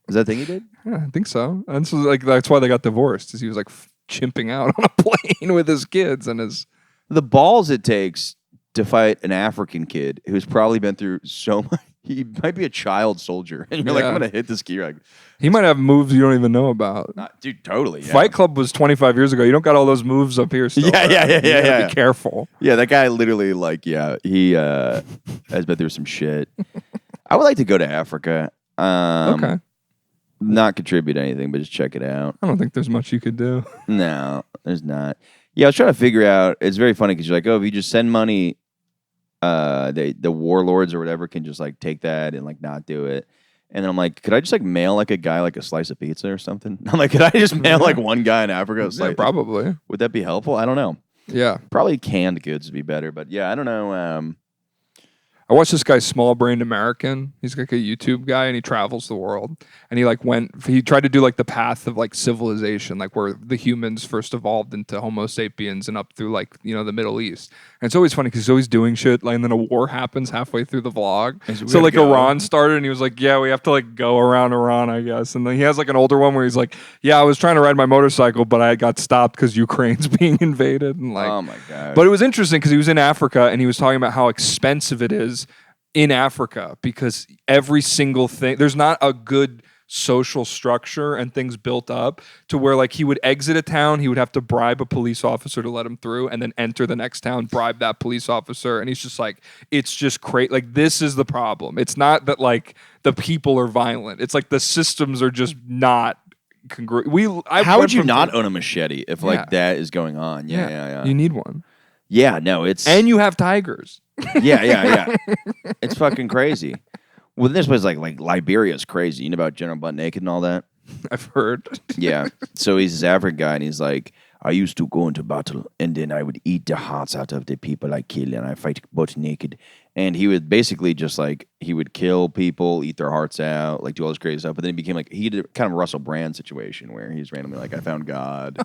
Is that a thing he did? Yeah, I think so. And so like that's why they got divorced, is he was like chimping out on a plane with his kids and his The balls it takes to fight an African kid who's probably been through so much. He might be a child soldier, and you're like, I'm Yeah. gonna hit this key. You're like, He might have moves you don't even know about. dude, totally. Yeah. Fight Club was 25 years ago. You don't got all those moves up here still. Yeah, bro. yeah, yeah, You gotta yeah. Be careful. Yeah, that guy literally, like, yeah, he has been through some shit. I would like to go to Africa. Okay. Not contribute anything, but just check it out. I don't think there's much you could do. No, there's not. Yeah, I was trying to figure out. It's very funny because you're like, oh, if you just send money, the warlords or whatever can just like take that and like not do it. And then I'm like, could I just like mail like a guy like a slice of pizza or something? I'm like, could I just mail like one guy in Africa? Yeah, probably. Would that be helpful? I don't know. Yeah. Probably canned goods would be better, but yeah, I don't know. I watched this guy, Small Brained American. He's like a YouTube guy, and he travels the world. And he tried to do like the path of like civilization, like where the humans first evolved into Homo sapiens and up through like, you know, the Middle East. And it's always funny because he's always doing shit, like, and then a war happens halfway through the vlog. So like Iran started, and he was like, yeah, we have to like go around Iran, I guess. And then he has like an older one where he's like, yeah, I was trying to ride my motorcycle, but I got stopped because Ukraine's being invaded. And like, Oh my god! but it was interesting because he was in Africa and he was talking about how expensive it is in Africa because every single thing, there's not a good social structure and things built up to where like he would exit a town, he would have to bribe a police officer to let him through and then enter the next town, bribe that police officer. And he's just like, it's just crazy. Like, this is the problem. It's not that like the people are violent. It's like the systems are just not congruent. How would you not own a machete if like that is going on? Yeah. You need one. Yeah, no, it's And you have tigers. yeah. It's fucking crazy. Well, this was like Liberia's crazy. You know about General Butt Naked and all that? I've heard. Yeah. So he's this African guy, and he's like, I used to go into battle, and then I would eat the hearts out of the people I kill, and I fight butt naked. And he would basically just like, he would kill people, eat their hearts out, like do all this crazy stuff. But then he became like, he did kind of a Russell Brand situation where he's randomly like, I found God.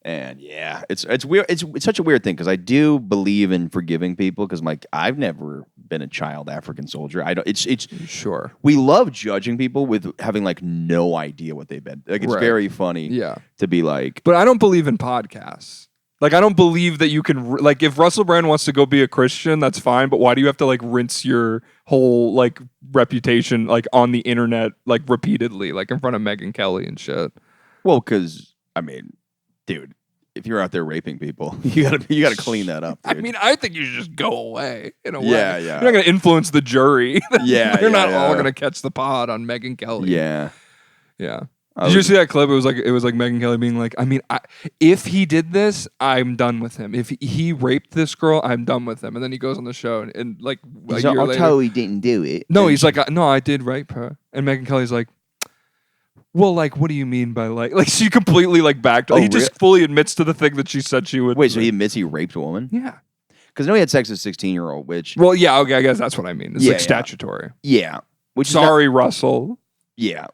And yeah, it's weird. It's such a weird thing because I do believe in forgiving people because like I've never been a child African soldier. I don't. It's Sure. We love judging people with having like no idea what they've been. Like it's Right. very funny. Yeah. To be like, But I don't believe in podcasts. Like, I don't believe that you can, like, if Russell Brand wants to go be a Christian, that's fine. But why do you have to, like, rinse your whole, like, reputation, like, on the internet, like, repeatedly, like, in front of Megyn Kelly and shit? well, because I mean, dude, if you're out there raping people, you gotta clean that up. I Dude. mean, I think you should just go away, in a way. Yeah. You're not going to influence the jury. Yeah, They're not yeah. all going to catch the pod on Megyn Kelly. Yeah. Yeah. Did you see that clip? It was like Megyn Kelly being like, I mean, if he did this, I'm done with him. If he raped this girl, I'm done with him. And then he goes on the show and like a year later, he didn't do it. no, he's like, no, I did rape her. And Megyn Kelly's like, well, like, what do you mean by like she completely like backed? Oh, he just fully admits to the thing that she said she would. Wait, so he admits he raped a woman? Yeah. Because I know he had sex with a 16-year-old, which Well, yeah. Okay, I guess that's what I mean. It's Yeah, like yeah. statutory. yeah, which Sorry, Russell.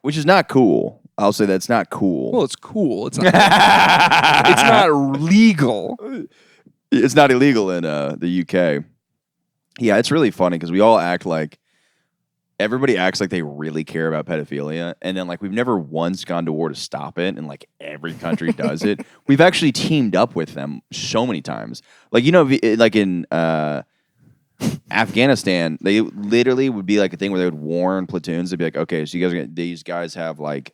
which is not cool. I'll say that's not cool. Well, it's cool. It's not. It's not legal. It's not illegal in the UK. Yeah, it's really funny because we all act like everybody acts like they really care about pedophilia, and then like we've never once gone to war to stop it, and like every country does it. We've actually teamed up with them so many times. Like like in Afghanistan, they literally would be like a thing where they would warn platoons. They'd be like, okay, so these guys have like,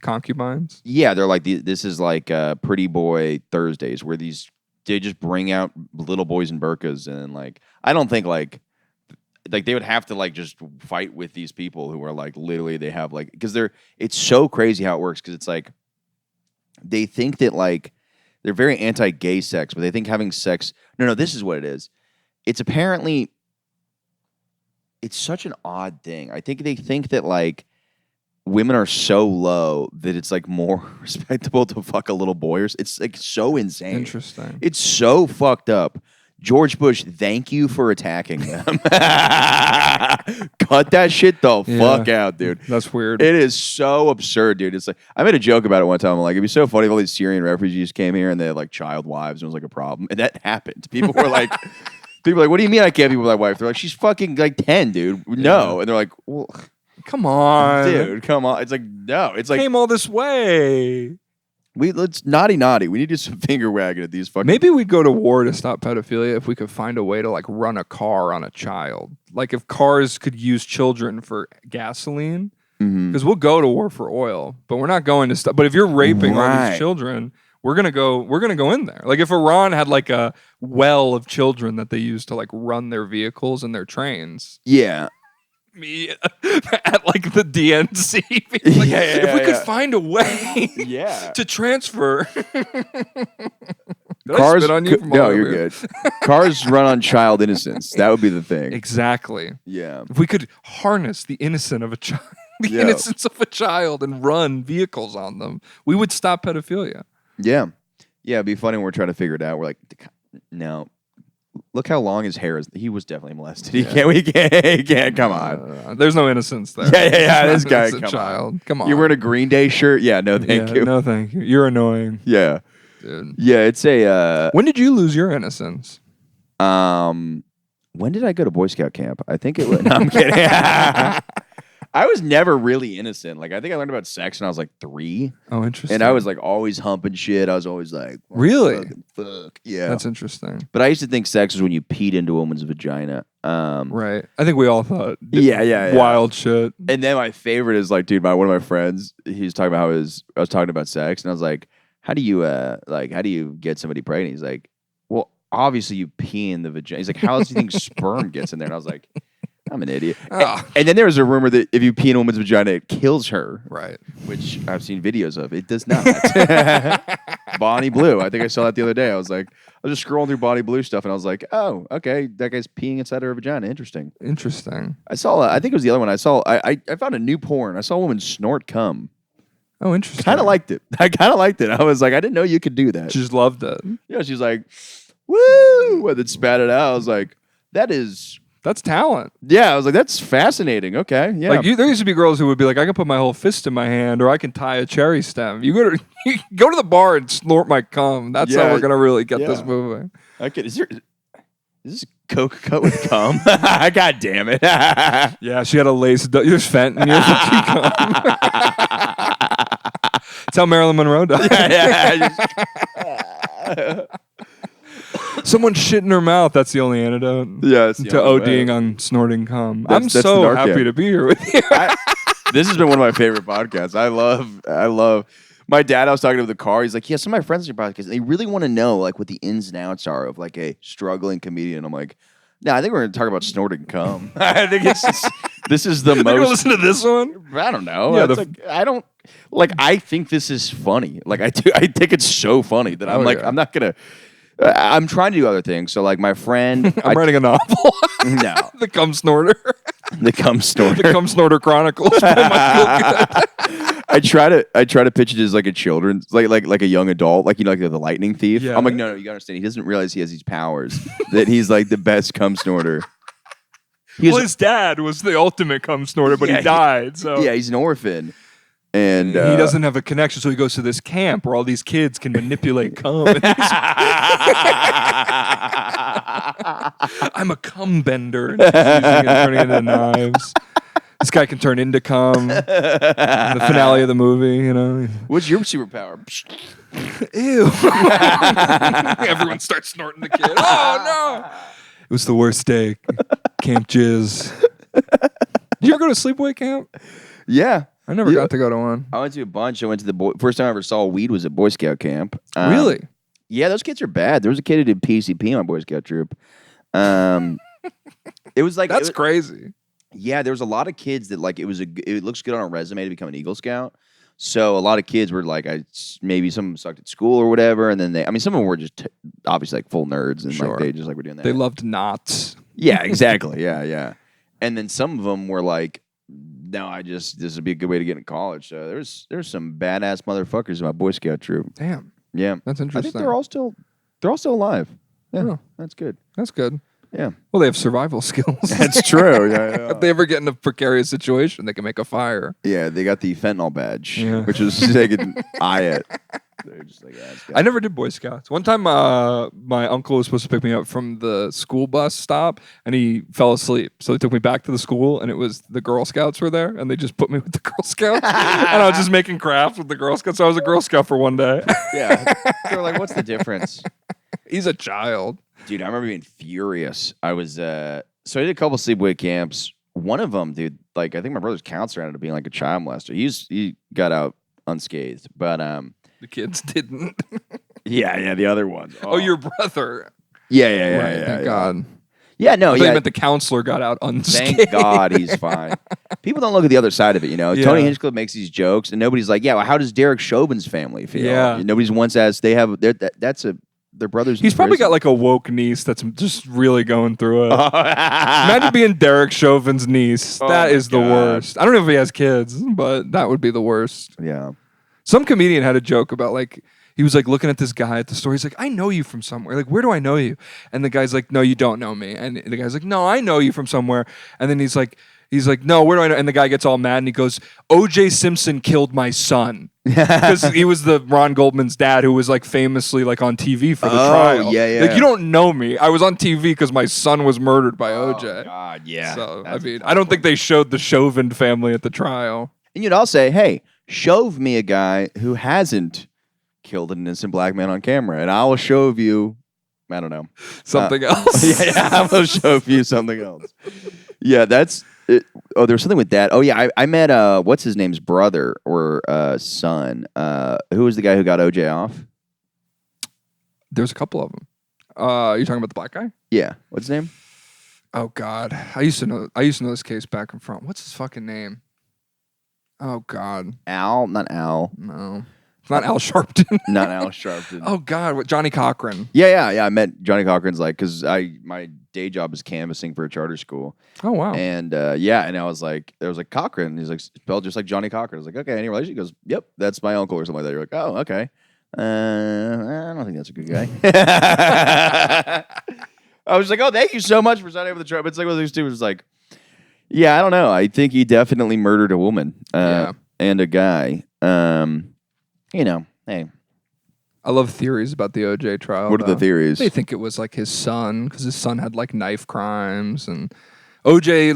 Concubines. yeah, they're like this is like Pretty Boy Thursdays where they just bring out little boys in burqas and like I don't think like they would have to like just fight with these people who are like literally they have like because it's so crazy how it works because it's like they think that like they're very anti-gay sex but they think having sex no this is what it is. It's apparently it's such an odd thing. I think they think that like women are so low that it's like more respectable to fuck a little boy. It's like so insane. Interesting. It's so fucked up. George Bush, thank you for attacking them. Cut that shit the fuck out, dude. That's weird. It is so absurd, dude. It's like I made a joke about it one time. I'm like, it'd be so funny if all these Syrian refugees came here and they had like child wives and it was like a problem. And that happened. People were like, what do you mean I can't be with my wife? They're like, she's fucking like 10, dude. No. And they're like, well, Come on, dude, come on. It's like, no. It's like, came all this way. Let's naughty. We need to do some finger wagging at these fucking. Maybe we'd go to war to stop pedophilia if we could find a way to like run a car on a child. Like if cars could use children for gasoline, because we'll go to war for oil, but we're not going to stop. But if you're raping all Right. these children, we're gonna go in there. Like if Iran had like a well of children that they use to like run their vehicles and their trains. Yeah. Me at like the DNC. Like, if we could find a way Yeah. to transfer. Did I Cars. spit on you from all No, over you're here? good. Cars run on child innocence. That would be the thing. Exactly. Yeah. If we could harness the innocence of a child, Yeah. and run vehicles on them, we would stop pedophilia. Yeah. Yeah. It'd be funny when we're trying to figure it out. We're like, no. Look how long his hair is. He was definitely molested. He can't. Come on. There's no innocence there. Yeah. This guy, It's a come child. on. Come on. You're wearing a Green Day shirt? Yeah. No, thank you. No, thank you. You're annoying, Yeah. dude. Yeah. It's a. When did you lose your innocence? When did I go to Boy Scout camp? I think it was. No, I'm kidding. I was never really innocent. Like I think I learned about sex when I was like 3, Oh, interesting. and I was like always humping shit. I was always like, Really? fuck. Yeah. That's interesting. But I used to think sex was when you peed into a woman's vagina. Right. I think we all thought. Yeah. Wild shit. And then my favorite is like, dude, one of my friends, he was talking about I was talking about sex, and I was like, how do you get somebody pregnant? He's like, well, obviously you pee in the vagina. He's like, how else do you think sperm gets in there? And I was like, I'm an idiot. Oh. And then there was a rumor that if you pee in a woman's vagina, it kills her, Right. which I've seen videos of. It does not. Bonnie Blue. I think I saw that the other day. I was just scrolling through Bonnie Blue stuff, and I was like, oh, okay, that guy's peeing inside her vagina. Interesting. Interesting. I saw. I think it was the other one. I found a new porn. I saw a woman snort cum. Oh, interesting. Kind of liked it. I kind of liked it. I was like, I didn't know you could do that. Just loved it. Yeah, she's like, woo, and then spat it out. I was like, That's talent. yeah. I was like, that's fascinating. Okay, yeah. Like there used to be girls who would be like, I can put my whole fist in my hand, or I can tie a cherry stem. You go to the bar and snort my cum. That's how Yeah, we're gonna really get this yeah. moving. Okay, is this Coke cut with cum? God damn it. Yeah. Yeah, she had a lace. There's Fenton. Here's what she cum. That's how Marilyn Monroe died. Someone shit in her mouth. That's the only antidote. Yeah, it's the to only way. ODing on snorting cum. That's I'm so the Narcan. happy to be here with you. This has been one of my favorite podcasts. I love. My dad, I was talking to in the car. He's like, yeah, some of my friends on your podcast, and they really want to know like what the ins and outs are of like a struggling comedian. I'm like, no, I think we're going to talk about snorting cum. I think it's just, this is the You're gonna most. listen to this one. I don't know. Yeah, It's like, I don't like. I think this is funny. Like I do. I think it's so funny that I'm Oh, like, yeah. I'm not gonna. I'm trying to do other things. So like my friend, I'm writing a novel. no, The Cum Snorter. the cum snorter. The Cum Snorter Chronicles. by Michael Good. I try to pitch it as like a children's like a young adult, like like the lightning thief. Yeah. I'm like, no, you gotta understand. He doesn't realize he has these powers. That he's like the best cum snorter. Well, his dad was the ultimate cum snorter, but Yeah, he died. So yeah, he's an orphan, and he doesn't have a connection. So he goes to this camp where all these kids can manipulate cum. And I'm a cum bender. And he's using it and turning it into knives. This guy can turn into cum. In the finale of the movie, you know. What's your superpower? Ew. Everyone starts snorting the kid. Oh no! It was the worst day. Camp Jizz. Did you ever go to sleepaway camp? Yeah, I never Yeah. got to go to one. I went to a bunch. I went to the first time I ever saw weed was at Boy Scout camp. Really? Yeah, those kids are bad. There was a kid who did PCP in my Boy Scout troop. It was like That's crazy. Yeah, there was a lot of kids that like it looks good on a resume to become an Eagle Scout. So a lot of kids were like, maybe some of them sucked at school or whatever, and then some of them were just obviously like full nerds and Sure. like they just like were doing that. They loved knots. Yeah, exactly. Yeah. And then some of them were like, no, this would be a good way to get in college. So there's some badass motherfuckers in my Boy Scout troop. Damn, Yeah, that's I interesting. think they're all still alive. Yeah, Oh. that's good. That's good. Yeah, Well, they have survival skills. that's true. Yeah. If they ever get in a precarious situation, they can make a fire. Yeah, they got the fentanyl badge, Yeah. which is they can eye it. They're just like, yeah, I never did Boy Scouts. One time, my uncle was supposed to pick me up from the school bus stop, and he fell asleep. So they took me back to the school, and it was the Girl Scouts were there, and they just put me with the Girl Scouts, and I was just making crafts with the Girl Scouts. So I was a Girl Scout for one day. Yeah. They're like, what's the difference? He's a child. Dude, I remember being furious. I was, so I did a couple sleepaway camps. One of them, dude, like, I think my brother's counselor ended up being like a child molester. He got out unscathed, but, The kids didn't. yeah, the other ones. Oh, your brother. Yeah, Right, thank God. Yeah, no, I thought you yeah. meant the counselor got out unscathed. Thank God he's fine. People don't look at the other side of it, you know. Yeah. Tony Hinchcliffe makes these jokes, and nobody's like, "Yeah, well, how does Derek Chauvin's family feel?" Yeah. Nobody's once asked. They have their brothers. He's probably got like a woke niece that's just really going through it. Imagine being Derek Chauvin's niece. Oh That my is the God. worst. I don't know if he has kids, but that would be the worst. yeah. Some comedian had a joke about like he was like looking at this guy at the store. He's like, I know you from somewhere. Like, where do I know you? And the guy's like, no, you don't know me. And the guy's like, no, I know you from somewhere. And then he's like, no, where do I know? And the guy gets all mad and he goes, O.J. Simpson killed my son. Because he was the Ron Goldman's dad who was like famously like on TV for the trial. yeah. Like, you don't know me. I was on TV because my son was murdered by O.J. God, yeah. So, I That's a mean, tough I don't one. think they showed the Chauvin family at the trial. And you'd all say, "Hey, shove me a guy who hasn't killed an innocent black man on camera, and I will show you." I don't know. Something else. yeah, I will show you something else. Yeah, that's it. Oh, there was something with that. Oh, yeah, I met what's his name's brother or son. Who was the guy who got OJ off? There's a couple of them. You talking about the black guy? Yeah, what's his name? Oh God, I used to know this case back and front. What's his fucking name? Oh God, Al, not Al, no, it's not Al Sharpton. not Al Sharpton. Oh God, what Johnny Cochran? Yeah. I met Johnny Cochran's like because my day job is canvassing for a charter school. Oh wow. And and I was like, there was like Cochran. He's like spelled just like Johnny Cochran. I was like, okay, any relation? He goes, yep, that's my uncle or something like that. You're like, oh, okay. I don't think that's a good guy. I was like, oh, thank you so much for signing up for the trial. But it's like one of those two was like, yeah, I don't know. I think he definitely murdered a woman and a guy. You know, hey. I love theories about the OJ trial. What are the theories? They think it was like his son because his son had like knife crimes, and OJ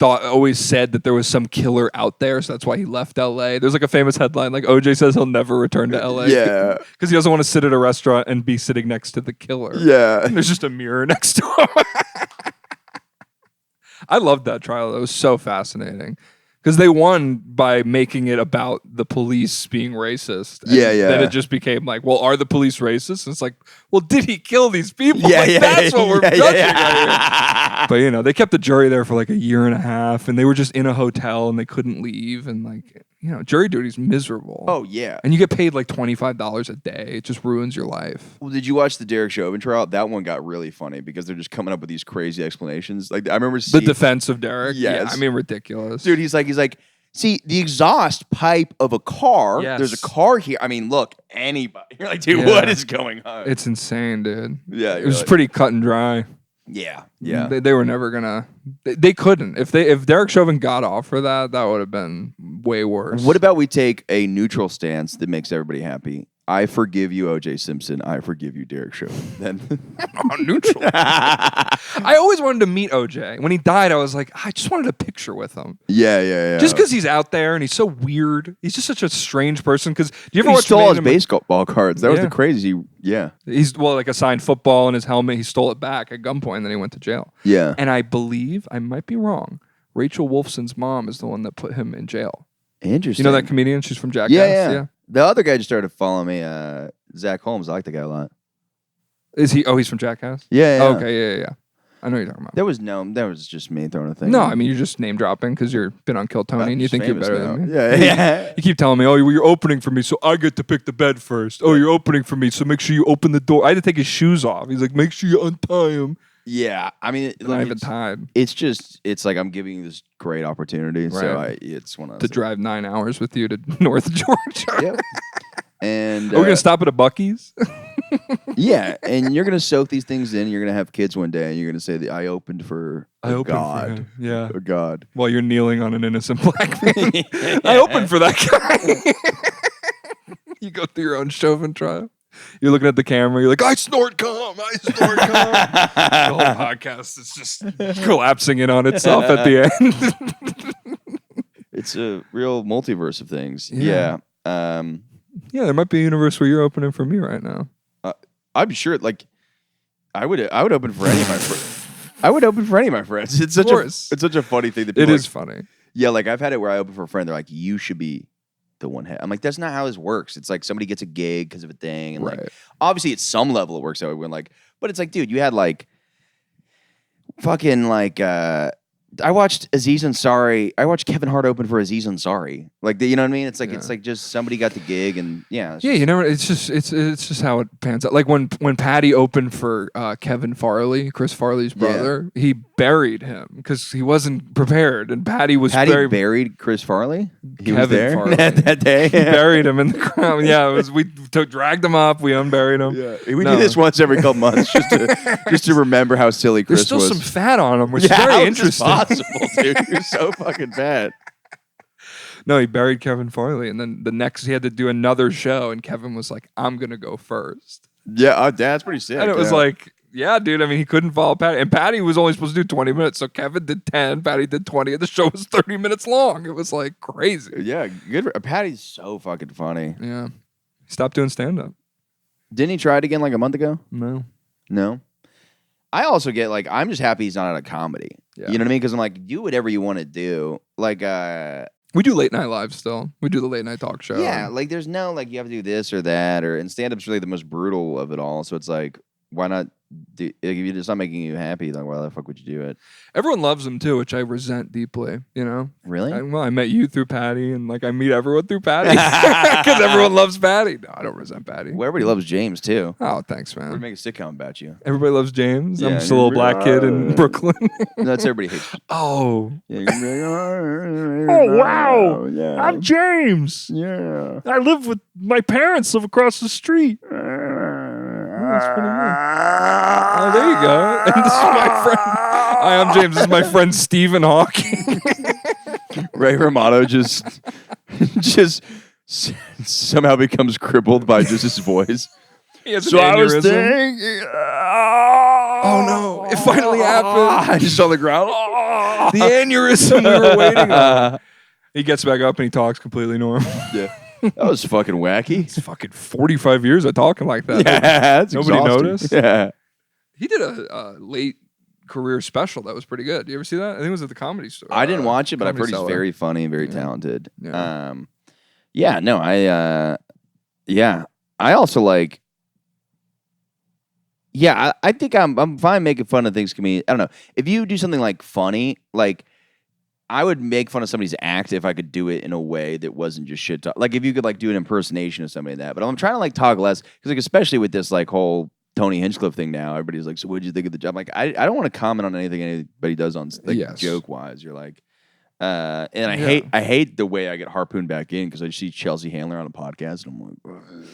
always said that there was some killer out there, so that's why he left LA. There's like a famous headline like OJ says he'll never return to LA. Yeah. Because he doesn't want to sit at a restaurant and be sitting next to the killer. Yeah. There's just a mirror next to him. I loved that trial. It was so fascinating. Because they won by making it about the police being racist. And Yeah. Then it just became like, well, are the police racist? And it's like, well, did he kill these people? Yeah, Like, yeah, that's what we're yeah, judging yeah. right here. But, they kept the jury there for like a year and a half, and they were just in a hotel, and they couldn't leave. And like, jury duty's miserable. Oh, yeah. And you get paid like $25 a day. It just ruins your life. Well, did you watch the Derek Chauvin trial? That one got really funny because they're just coming up with these crazy explanations. Like I remember The seeing, defense of Derek. Yes. Yeah, I mean, ridiculous. dude. He's like, see the exhaust pipe of a car. Yes. There's a car here. I mean, look, anybody. You're like, dude, Yeah. what is going on? It's insane, dude. Yeah, It you're was like- pretty cut and dry. yeah. They were never gonna. They couldn't. If Derek Chauvin got off for that, that would have been way worse. What about we take a neutral stance that makes everybody happy? I forgive you, O.J. Simpson. I forgive you, Derek Chauvin. Then neutral? I always wanted to meet OJ. When he died, I was like, I just wanted a picture with him. yeah. Just because he's out there and he's so weird. He's just such a strange person. Because do you ever he watch stole his Man in- baseball cards. That was Yeah. the crazy. Yeah. He's like a signed football in his helmet. He stole it back at gunpoint, and then he went to jail. Yeah. And I believe, I might be wrong, Rachel Wolfson's mom is the one that put him in jail. Interesting. You know that comedian? She's from Jackass. Yeah. The other guy just started following me, Zach Holmes. I like the guy a lot. Is he? Oh, he's from Jackass. Yeah. Oh, okay. Yeah. I know what you're talking about. That was just me throwing a thing. No, I mean you're just name dropping because you've been on Kill Tony and you think you're famous better now. than me. Yeah. You keep telling me, oh, you're opening for me, so I get to pick the bed first. Oh, you're opening for me, so make sure you open the door. I had to take his shoes off. He's like, make sure you untie him. Yeah. I mean, Not even tied. it's like I'm giving you this great opportunity. So Right. it's one of To those drive 9 hours with you to North Georgia. Yep. And Are we gonna stop at a Buc-ee's? yeah, and you're gonna soak these things in. You're gonna have kids one day, and you're gonna say that I opened for God. him. Yeah. A God. While you're kneeling on an innocent black man. I opened for that guy. You go through your own Chauvin trial. You're looking at the camera. You're like, I snort cum. I snort cum. The whole podcast is just collapsing in on itself at the end. It's a real multiverse of things. Yeah. Yeah. Yeah, there might be a universe where you're opening for me right now. I'm sure. Like, I would open for any of my friends. I would open for any of my friends. It's such a funny thing that people It is funny. Yeah, like I've had it where I open for a friend. They're like, you should be the one head. I'm like, that's not how this works. It's like somebody gets a gig because of a thing. And Right. like, obviously at some level it works that way. When like, but it's like, dude, you had like fucking like I watched Aziz Ansari. I watched Kevin Hart open for Aziz Ansari. Like, you know what I mean? It's like just somebody got the gig, and yeah. Yeah, you know, it's just how it pans out. Like when Patty opened for Kevin Farley, Chris Farley's brother, he buried him because he wasn't prepared, and Patty buried Chris Farley. He was Kevin there Farley. that day. He buried him in the ground. Yeah, we dragged him up, we unburied him. Yeah, we do this once every couple months just to remember how silly Chris There's still was. some fat on him, which is How very is this interesting. possible, dude. You're so fucking bad. No, he buried Kevin Farley, and then the next he had to do another show, and Kevin was like, "I'm gonna go first." Yeah, that's pretty sick. And it was like, yeah, dude. I mean, he couldn't follow Patty, and Patty was only supposed to do 20 minutes, so Kevin did 10, Patty did 20, and the show was 30 minutes long. It was like crazy. yeah, good. Patty's so fucking funny. Yeah, stop doing stand up. Didn't he try it again like a month ago? No. No. I also get like, I'm just happy he's not at a comedy. Yeah. You know what I mean? Because I'm like, do whatever you want to do. Like, We do late night live still. We do the late night talk show. yeah, like there's no like you have to do this or that, and stand up's really the most brutal of it all. So it's like, why not do, like, if it's not making you happy, like why the fuck would you do it? Everyone loves him too, which I resent deeply. You know. Really? I met you through Patty, and like I meet everyone through Patty because everyone loves Patty. No, I don't resent Patty. Well, everybody loves James too. Oh, thanks, We're man. gonna make a sitcom about you. Everybody loves James. I'm Yeah, just a little black kid in Brooklyn. That's everybody hates. Oh. Yeah, you're gonna be like, Oh, wow. Yeah. I'm James. yeah. I live with my parents live across the street. That's pretty good. Oh, there you go. And this is my friend. Hi, I'm James. This is my friend Stephen Hawking. Ray Romano just somehow becomes crippled by just his voice. He has an aneurysm. thinking. Oh no! It finally happened. Just on the ground. The aneurysm we were waiting on. He gets back up and he talks completely normal. Yeah, that was fucking wacky. It's fucking 45 years of talking like that. Yeah, that's Nobody exhausting. noticed? Yeah, He did a late career special that was pretty good. You ever see that? I think it was at the Comedy Store. I didn't watch it, but I've Comedy heard he's Cellar. very funny and very talented. Yeah. Yeah, no, I also like. Yeah, I think I'm fine making fun of things. I don't know if you do something like funny, like. I would make fun of somebody's act if I could do it in a way that wasn't just shit talk. Like if you could like do an impersonation of somebody like that. But I'm trying to like talk less because like especially with this like whole Tony Hinchcliffe thing now, everybody's like, so what did you think of the job? Like I don't want to comment on anything anybody does on like Yes. joke wise. You're like, and I hate the way I get harpooned back in because I see Chelsea Handler on a podcast and I'm like, ugh.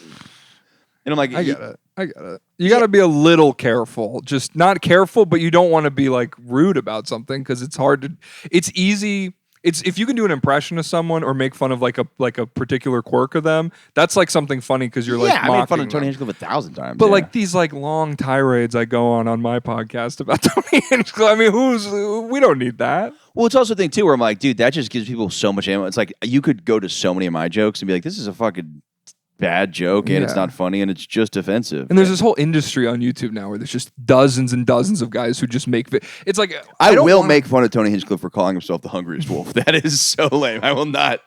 And I'm like, I get it. You got to be a little careful. Just not careful, but you don't want to be like rude about something because it's hard to. It's easy. It's if you can do an impression of someone or make fun of like a particular quirk of them. That's like something funny because you're like yeah, I made fun mocking of Tony them. Hinchcliffe 1,000 times. But yeah. like these like long tirades I go on my podcast about Tony Hinchcliffe. I mean, we don't need that. Well, it's also a thing too where I'm like, dude, that just gives people so much ammo. It's like you could go to so many of my jokes and be like, this is a fucking bad joke and it's Yeah. not funny and it's just offensive. And there's this whole industry on YouTube now where there's just dozens and dozens of guys who just make it's like I don't will wanna- make fun of Tony Hinchcliffe for calling himself the hungriest wolf. That is so lame. I will not.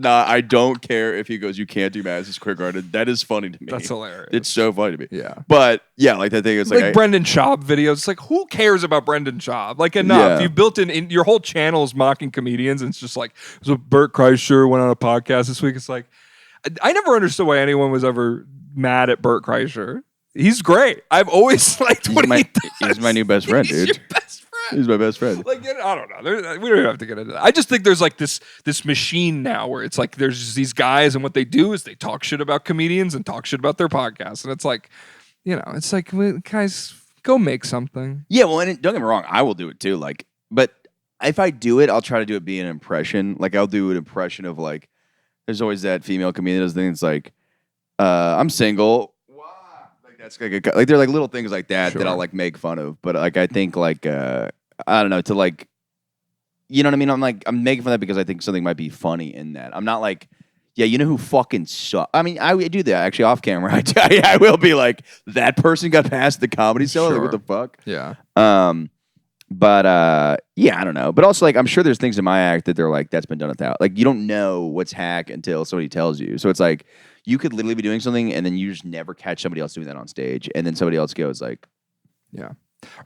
I don't care if he goes, you can't do Madison Square Garden. That is funny to me. That's hilarious. It's so funny to me. Yeah. But yeah, like that thing is like like, Brendan Schaub videos. It's like, who cares about Brendan Schaub? Like, enough. Yeah. You built in your whole channel is mocking comedians, and it's just like, so Bert Kreischer went on a podcast this week. It's like, I never understood why anyone was ever mad at Bert Kreischer. He's great. I've always liked what he does. he's my new best friend, He's dude. your best friend. He's my best friend. Like, I don't know. We don't have to get into that. I just think there's like this machine now where it's like there's just these guys, and what they do is they talk shit about comedians and talk shit about their podcasts, and it's like, it's like, well, guys, go make something. Yeah, well, and don't get me wrong, I will do it too. Like, but if I do it, I'll try to do it be an impression. Like, I'll do an impression of like There's always that female comedian that does things like, I'm single. Like that's like they're like little things like that Sure. that I'll like make fun of. But like I think like I don't know, to like, you know what I mean? I'm making fun of that because I think something might be funny in that. I'm not like, yeah, you know who fucking sucks? I mean, I do that actually off camera. I will be like, that person got past the comedy cellar. Like, what the fuck? Yeah. But yeah, I don't know. But also, like, I'm sure there's things in my act that they're like, that's been done 1,000. Like, you don't know what's hack until somebody tells you. So it's like, you could literally be doing something and then you just never catch somebody else doing that on stage, and then somebody else goes like, Yeah.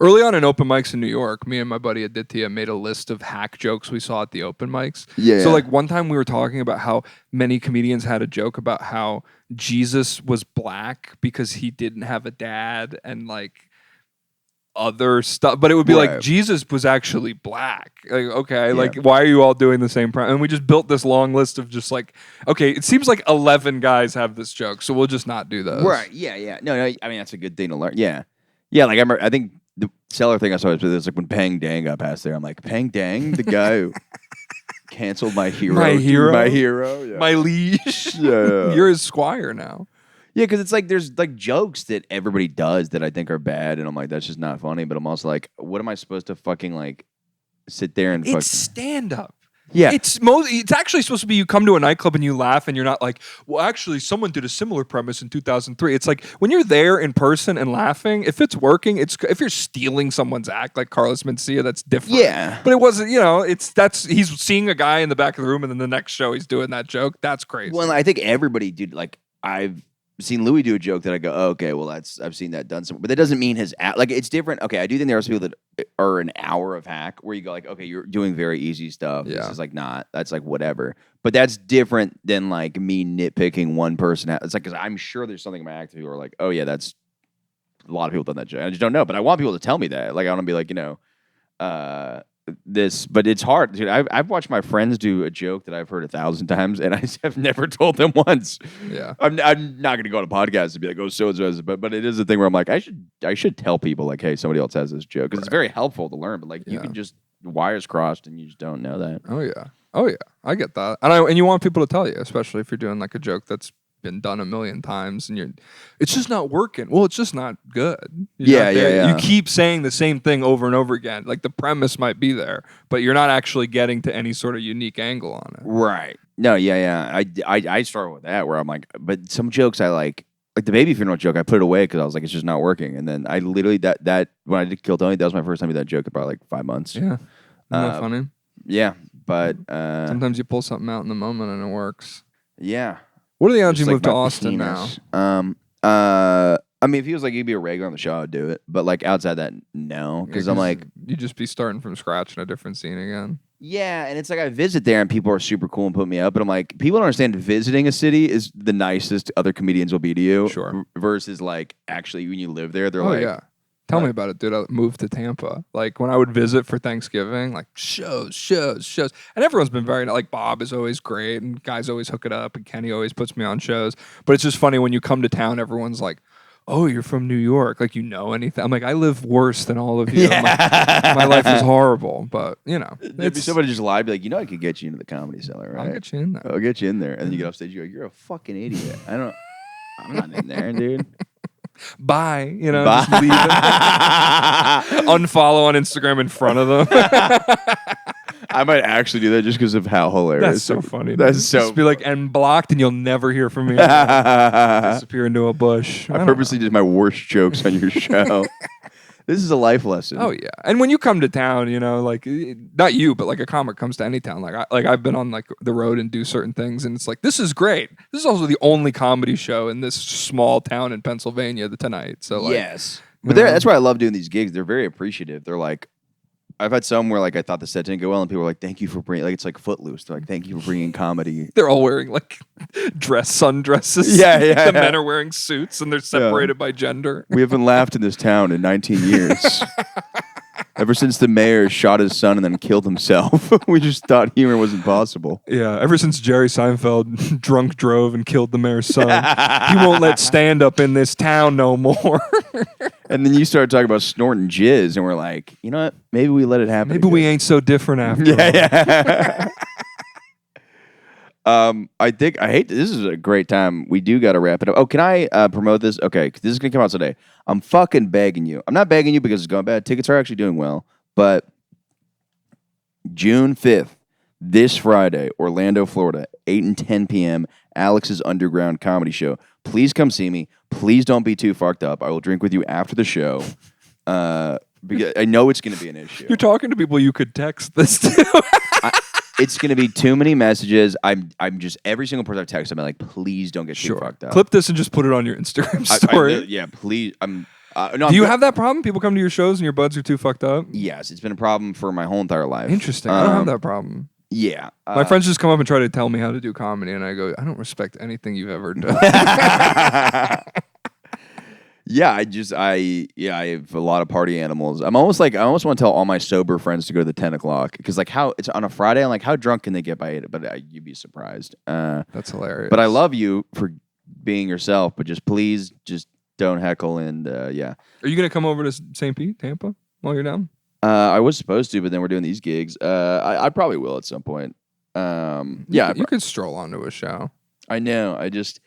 Early on in open mics in New York, me and my buddy Aditya made a list of hack jokes we saw at the open mics. Yeah. So like one time we were talking about how many comedians had a joke about how Jesus was black because he didn't have a dad and like other stuff, but it would be like Right. Jesus was actually black. Like, okay, like why are you all doing the same? And we just built this long list of just like, okay, it seems like 11 guys have this joke, so we'll just not do those. right, yeah. No, I mean, that's a good thing to learn. Yeah. Like I think the seller thing I saw was like when Pang Dang got past there. I'm like, Pang Dang, the guy who canceled my hero. My hero. Yeah. My liege. Yeah. You're his squire now. Yeah, because it's like there's like jokes that everybody does that I think are bad, and I'm like, that's just not funny. But I'm also like, what am I supposed to fucking like sit there and It's stand up. Yeah. It's actually supposed to be you come to a nightclub and you laugh and you're not like, well, actually, someone did a similar premise in 2003. It's like when you're there in person and laughing, if it's working, if you're stealing someone's act like Carlos Mencia, that's different. Yeah. But it wasn't, he's seeing a guy in the back of the room and then the next show he's doing that joke. That's crazy. Well, I think everybody did. Like I've seen Louis do a joke that I go, oh, okay, well I've seen that done somewhere, but that doesn't mean his act. Like it's different. Okay, I do think there are some people that are an hour of hack where you go like, okay, you're doing very easy stuff. Yeah. This is like not. That's like whatever. But that's different than like me nitpicking one person. It's like because I'm sure there's something in my act who are like, oh yeah, that's a lot of people done that joke. I just don't know, but I want people to tell me that. Like I want to be like, this, but it's hard, dude. I've watched my friends do a joke that I've heard 1,000 times, and I have never told them once. Yeah. I'm not going to go on a podcast and be like, oh, so and so, but it is a thing where I'm like, I should tell people like, hey, somebody else has this joke because it's very helpful to learn. But like, you can just wires crossed and you just don't know that. Oh yeah, I get that, and you want people to tell you, especially if you're doing like a joke that's been done a million times and it's just not working. Well, it's just not good. Yeah. You keep saying the same thing over and over again. Like the premise might be there, but you're not actually getting to any sort of unique angle on it. Right. No. Yeah. I start with that where I'm like, but some jokes I like the baby funeral joke, I put it away because I was like, it's just not working. And then I literally that when I did Kill Tony, that was my first time with that joke in probably like 5 months. Yeah. Isn't that funny? Yeah, but sometimes you pull something out in the moment and it works. Yeah. What are the odds you Just like move to my Austin penis. now? I mean, if he was like, he'd be a regular on the show, I'd do it. But like outside that, no, because I'm like, you'd just be starting from scratch in a different scene again. yeah, and it's like I visit there and people are super cool and put me up, but I'm like, people don't understand visiting a city is the nicest other comedians will be to you. Sure. Versus like actually when you live there, they're Oh like, yeah. Tell me about it, dude. I moved to Tampa. Like when I would visit for Thanksgiving, like shows. And everyone's been very, like Bob is always great and guys always hook it up and Kenny always puts me on shows. But it's just funny when you come to town, everyone's like, oh, you're from New York. Like, you know anything. I'm like, I live worse than all of you. Yeah. My life is horrible. But, Maybe somebody just lied, be like, I could get you into the Comedy Cellar, right? I'll get you in there. I'll get you in there. And then you get off stage, you're a fucking idiot. I'm not in there, dude. Bye. Bye. Just leave it. Unfollow on Instagram in front of them. I might actually do that just because of how hilarious. That's so funny. That's dude. so Just be like, and blocked, and you'll never hear from me. Disappear into a bush. I purposely did my worst jokes on your show. This is a life lesson. Oh yeah, and when you come to town, like not you, but like a comic comes to any town. Like I've been on like the road and do certain things, and it's like this is great. This is also the only comedy show in this small town in Pennsylvania tonight. So like, yes, but that's why I love doing these gigs. They're very appreciative. They're like, I've had some where like I thought the set didn't go well, and people were like, "Thank you for bringing." Like it's like Footloose. They're like, "Thank you for bringing comedy." they're all wearing like sundresses. Yeah. The men are wearing suits, and they're separated by gender. We haven't laughed in this town in 19 years. Ever since the mayor shot his son and then killed himself, we just thought humor wasn't possible. Yeah, ever since Jerry Seinfeld drunk drove and killed the mayor's son, he won't let stand up in this town no more. And then you started talking about snorting jizz, and we're like, you know what? Maybe we let it happen. Maybe we ain't so different after all. Yeah. I hate this is a great time. We do got to wrap it up. Oh, can I promote this? Okay, 'cause this is gonna come out today. I'm fucking begging you. I'm not begging you because it's going bad. Tickets are actually doing well, but June 5th, this Friday, Orlando, Florida, 8 and 10 p.m. Alex's Underground Comedy Show. Please come see me. Please don't be too fucked up. I will drink with you after the show. Because I know it's going to be an issue. You're talking to people you could text this to. It's going to be too many messages. I'm just every single person I've texted. I'm like, please don't get too fucked up. Clip this and just put it on your Instagram story. Yeah, please. Do you have that problem? People come to your shows and your buds are too fucked up? Yes, it's been a problem for my whole entire life. Interesting. I don't have that problem. Yeah. My friends just come up and try to tell me how to do comedy, and I go, I don't respect anything you've ever done. Yeah, I have a lot of party animals. I almost want to tell all my sober friends to go to the 10 o'clock because like how it's on a Friday. I'm like, how drunk can they get by 8? But you'd be surprised. That's hilarious. But I love you for being yourself. But just please, just don't heckle and yeah. Are you gonna come over to St. Pete, Tampa, while you're down? I was supposed to, but then we're doing these gigs. I probably will at some point. Yeah, you could stroll onto a show. I know. I just.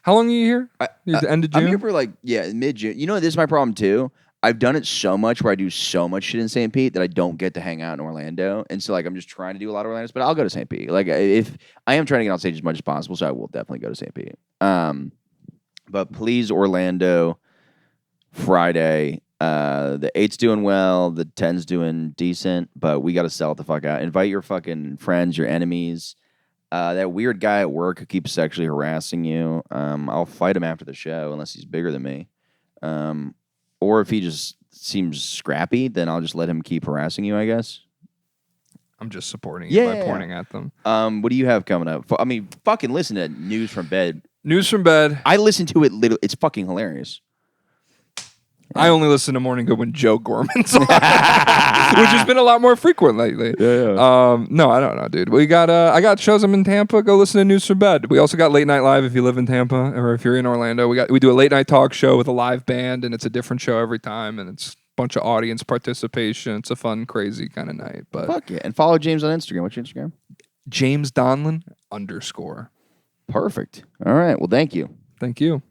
How long are you here? The end of June? I'm here for like, mid-June. You know, this is my problem too. I've done it so much where I do so much shit in St. Pete that I don't get to hang out in Orlando. And so like, I'm just trying to do a lot of Orlando's, but I'll go to St. Pete. Like if I am trying to get on stage as much as possible, so I will definitely go to St. Pete. But please, Orlando, Friday. The 8's doing well. The 10's doing decent, but we got to sell it the fuck out. Invite your fucking friends, your enemies. That weird guy at work who keeps sexually harassing you, I'll fight him after the show unless he's bigger than me. Or if he just seems scrappy, then I'll just let him keep harassing you, I guess. I'm just supporting you by pointing at them. What do you have coming up? I mean, fucking listen to News from Bed. News from Bed. I listen to it literally. It's fucking hilarious. I only listen to Morning Good when Joe Gorman's on, which has been a lot more frequent lately. Yeah. No, I don't know, dude. I got shows. I'm in Tampa. Go listen to News from Bed. We also got Late Night Live if you live in Tampa or if you're in Orlando. We do a late night talk show with a live band, and it's a different show every time, and it's a bunch of audience participation. It's a fun, crazy kind of night. But fuck yeah. And follow James on Instagram. What's your Instagram? James Donlon _. Perfect. All right. Well, thank you. Thank you.